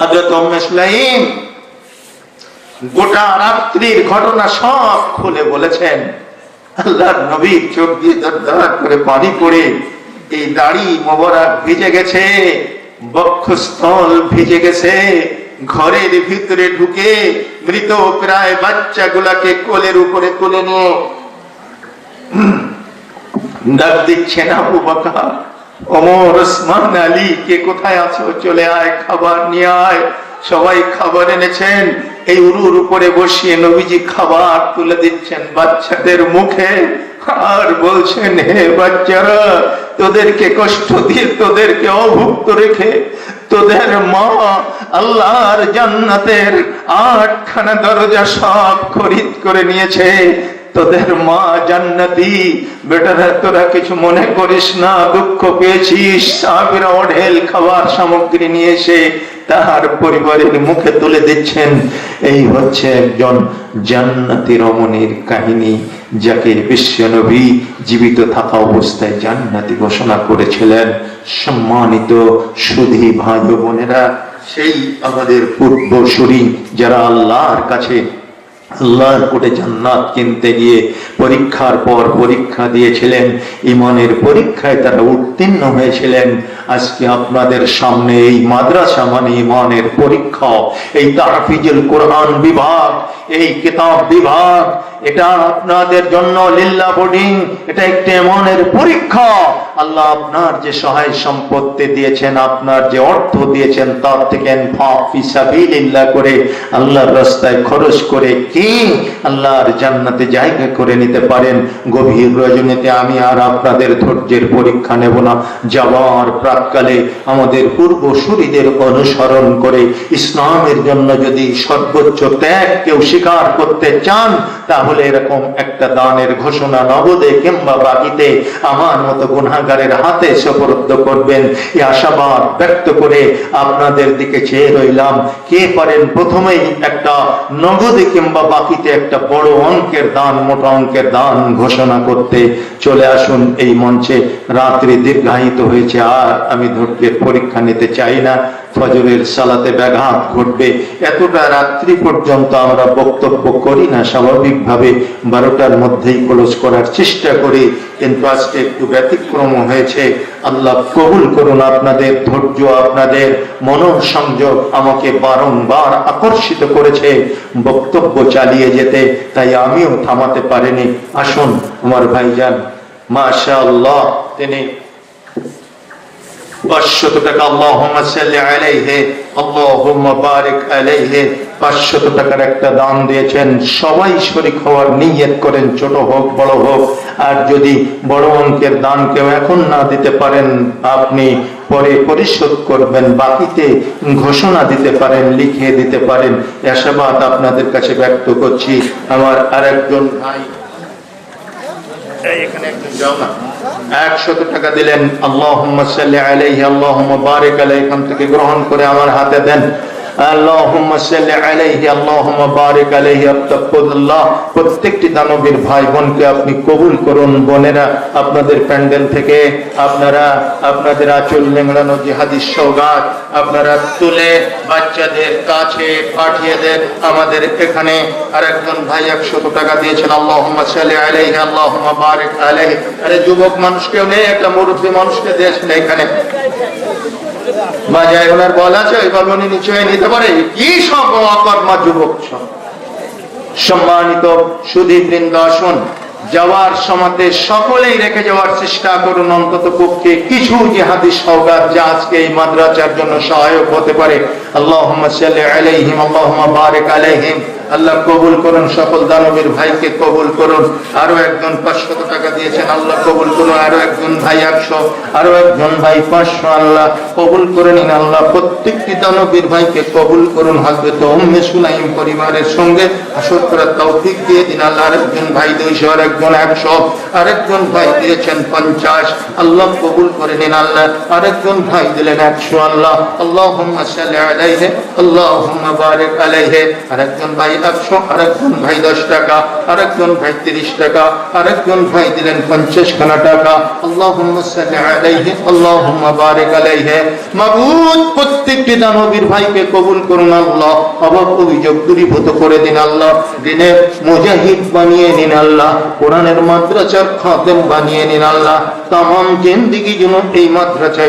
হযরত উম্মে সুলাইম গোটা রাত্রির ঘটনা সব খুলে বলেছেন। আল্লাহর নবীর চোখ দিয়ে দরদর করে পানি পড়ে এই দাড়ি মোবারক ভিজে গেছে, বক্ষস্থল ভিজে গেছে। ঘরের ভিতরে ঢুকে মৃত প্রায় বাচ্চাগুলাকে কোলের উপরে তুলে নিয়ে ডাক দিচ্ছেন, আবু বকর, ওমর, ওসমান, আলী, কে কোথায় আছো? চলে আয়, খাবার নিয়ে আয়। সবাই খাবার এনেছেন। এই উরুর উপরে বসিয়ে নবীজি খাবার তুলে দিচ্ছেন বাচ্চাদের মুখে আর বলছেন, হে বাচ্চারা, তোদেরকে কষ্ট দিয়ে, তোদেরকে অভুক্ত রেখে তোদের মা আল্লাহর জান্নাতের 8খানা দরজা সব খরিদ করে নিয়েছে। তোদের মা জান্নাতি, বেটারা তোরা কিছু মনে করিস না, দুঃখ পেয়েছিস। সাহাবীরা অঢেল খাবার সামগ্রী নিয়ে এসে তার পরিবারের মুখে তুলে দিচ্ছেন। এই হচ্ছে একজন জান্নাতি রমণীর কাহিনী, যাকে বিশ্বনবী জীবিত থাকা অবস্থায় জান্নাতি ঘোষণা করেছিলেন। সম্মানিত সুধী ভাই ও বোনেরা, সেই আমাদের পূর্বসূরি যারা আল্লাহর কাছে আল্লাহর কোটে জান্নাত কিনতে গিয়ে পরীক্ষার পর পরীক্ষা দিয়েছিলেন, ঈমানের পরীক্ষায় তারা উত্তীর্ণ হয়েছিলেন। আজকে আপনাদের সামনে এই মাদ্রাসা মানে ঈমানের পরীক্ষা, এই তাহফিজুল কোরআন বিভাগ, এই কিতাব বিভাগ, এটা আপনাদের জন্য লিল্লাহ বোর্ডিং, এটা একটা ঈমানের পরীক্ষা। আল্লাহ আপনার যে সহায় সম্পত্তি দিয়েছেন, আপনার যে অর্থ দিয়েছেন, তার থেকে ইনফাক ফি সাবিলিল্লাহ করে আল্লাহর রাস্তায় খরচ করে কি আল্লাহর জান্নাতে জায়গা করে নিতে পারেন। গভীর রজনীতে আমি আর আপনাদের ধৈর্যের পরীক্ষা নেব না। যাওয়ার প্রাককালে আমাদের পূর্বসূরীদের অনুসরণ করে ইসলামের জন্য যদি সর্বোচ্চ ত্যাগ কেউ স্বীকার করতে চান, তাহলে এরকম একটা দানের ঘোষণা নগদে কিংবা বাকিতে আমার মতো গুনাহগারের হাতে সুপর্দ করবেন। এই আশাবাদ ব্যক্ত করে আপনাদের দিকে চেয়ে রইলাম। কে পারেন প্রথমেই একটা নগদে কিংবা বাকিতে একটা বড় অঙ্কের দান, মোটা অঙ্কের দান ঘোষণা করতে? চলে আসুন এই মঞ্চে। রাত্রি দীর্ঘায়িত হয়েছে, আর আমি ধৈর্যের পরীক্ষা নিতে চাই না। ফজরের সালাতে ব্যাঘাত ঘটবে। এতটা রাত্রি পর্যন্ত আমরা বক্তব্য করি না, স্বাভাবিকভাবে 12টার মধ্যেই ক্লোজ করার চেষ্টা করি, কিন্তু আজকে একটু ব্যতিক্রম হয়েছে। আল্লাহ কবুল করুন আপনাদের ধৈর্য, আপনাদের মনোসংযোগ আমাকে বারংবার আকর্ষিত করেছে বক্তব্য চালিয়ে যেতে, তাই আমিও থামাতে পারিনি। আসুন আমার ভাইজান, মাশাআল্লাহ, তিনি 500 টাকা, আল্লাহুম্মা সাল্লি আলাইহি আল্লাহুম্মা বারিক আলাইহি, 500 টাকার একটা দান দিয়েছেন। সবাই শরীক হওয়ার নিয়ত করেন, ছোট হোক বড় হোক। আর যদি বড় অঙ্কের দান কেউ এখন না দিতে পারেন, আপনি পরে পরিশোধ করবেন, বাকিতে ঘোষণা দিতে পারেন, লিখে দিতে পারেন। আশাবাদ আপনাদের কাছে ব্যক্ত করছি। আমার আরেকজন ভাই এখানে একজন যাও না, 100 টাকা দিলেন, আল্লাহুম্মা সাল্লি আলাইহি আল্লাহুম্মা বারিক আলাইহি, এখান থেকে গ্রহণ করে আমার হাতে দেন। আল্লাহুম্মা সাল্লি আলাইহি আল্লাহুম্মা বারিক আলাইহি আত্তাকুল্লাহ। প্রত্যেকটি দানবীর ভাই বোনকে আপনি কবুল করুন। বোনেরা, আপনাদের প্যান্ডেল থেকে আপনারা আপনাদের আঁচল লেংড়ানো জিহাদি সওগাত আপনারা তুলে বাচ্চাদের কাছে পাঠিয়ে দেন। আমাদের এখানে আরেকজন ভাই 100 টাকা দিয়েছেন, আল্লাহুম্মা সাল্লি আলাইহি আল্লাহুম্মা বারিক আলাইহি। আরে যুবক মানুষকেও নেই, একটা মুরব্বী মানুষকে দিয়েছেন এখানে। বাজায় ওনার বল আছে, এবার উনি নিশ্চয়ই নিতে পারে। কি সব অকর্মা যুবক সব। সম্মানিত সুধীবৃন্দ, আসুন যাওয়ার সময়তে সকলেই রেখে যাওয়ার চেষ্টা করুন অন্তত পক্ষে কিছু জিহাদি সওগাত, যা আজকে এই মাদ্রাসার জন্য সহায়ক হতে পারে। আল্লাহুম্মা সাল্লি আলাইহিম আল্লাহুম্মা বারিক আলাইহিম। আল্লাহ কবুল করুন, সকল দানবীর ভাইকে কবুল করুন। আরো একজন 500 টাকা দিয়েছেন, আল্লাহ কবুল করুন। আরো একজন ভাই 100, আরো একজন ভাই 500, আল্লাহ কবুল করে নিন। আল্লাহ প্রত্যেকটি দানবীর ভাইকে কবুল করুন। হযরত উম্মে সুলাইম পরিবারের সঙ্গে হাসর করার তৌফিক দিয়ে দিন। আল্লাহ আরেকজন ভাই 200, আরেকজন 100, আরেকজন ভাই দিয়েছেন 50, আল্লাহ কবুল করে নিন। আল্লাহ আরেকজন ভাই দিলেন 100, আল্লাহ আল্লাহুম্মা সাল্লি আলাইহি আল্লাহুম্মা বারিক আলাইহি। আরেকজন ভাই 100, আরেকজন ভাই 10 টাকা, আরেকজন ভাই 30 টাকা, আরেকজন ভাই দিলেন 50 খানা টাকা। আল্লাহুম্মা সাল্লি আলাইহি আল্লাহুম্মা বারিক আলাইহি। মাবুদ প্রত্যেকটি দানবীর ভাইকে কবুল করুন। আল্লাহ অভাব অভিযোগ দূরীভূত করে দিন। আল্লাহ দিনের মুজাহিদ বানিয়ে নিন। আল্লাহ কোরআনের মাদ্রাসার খাদেম বানিয়ে নিন। আল্লাহ তামাম জিন্দেগি যেন এই মাদ্রাসায়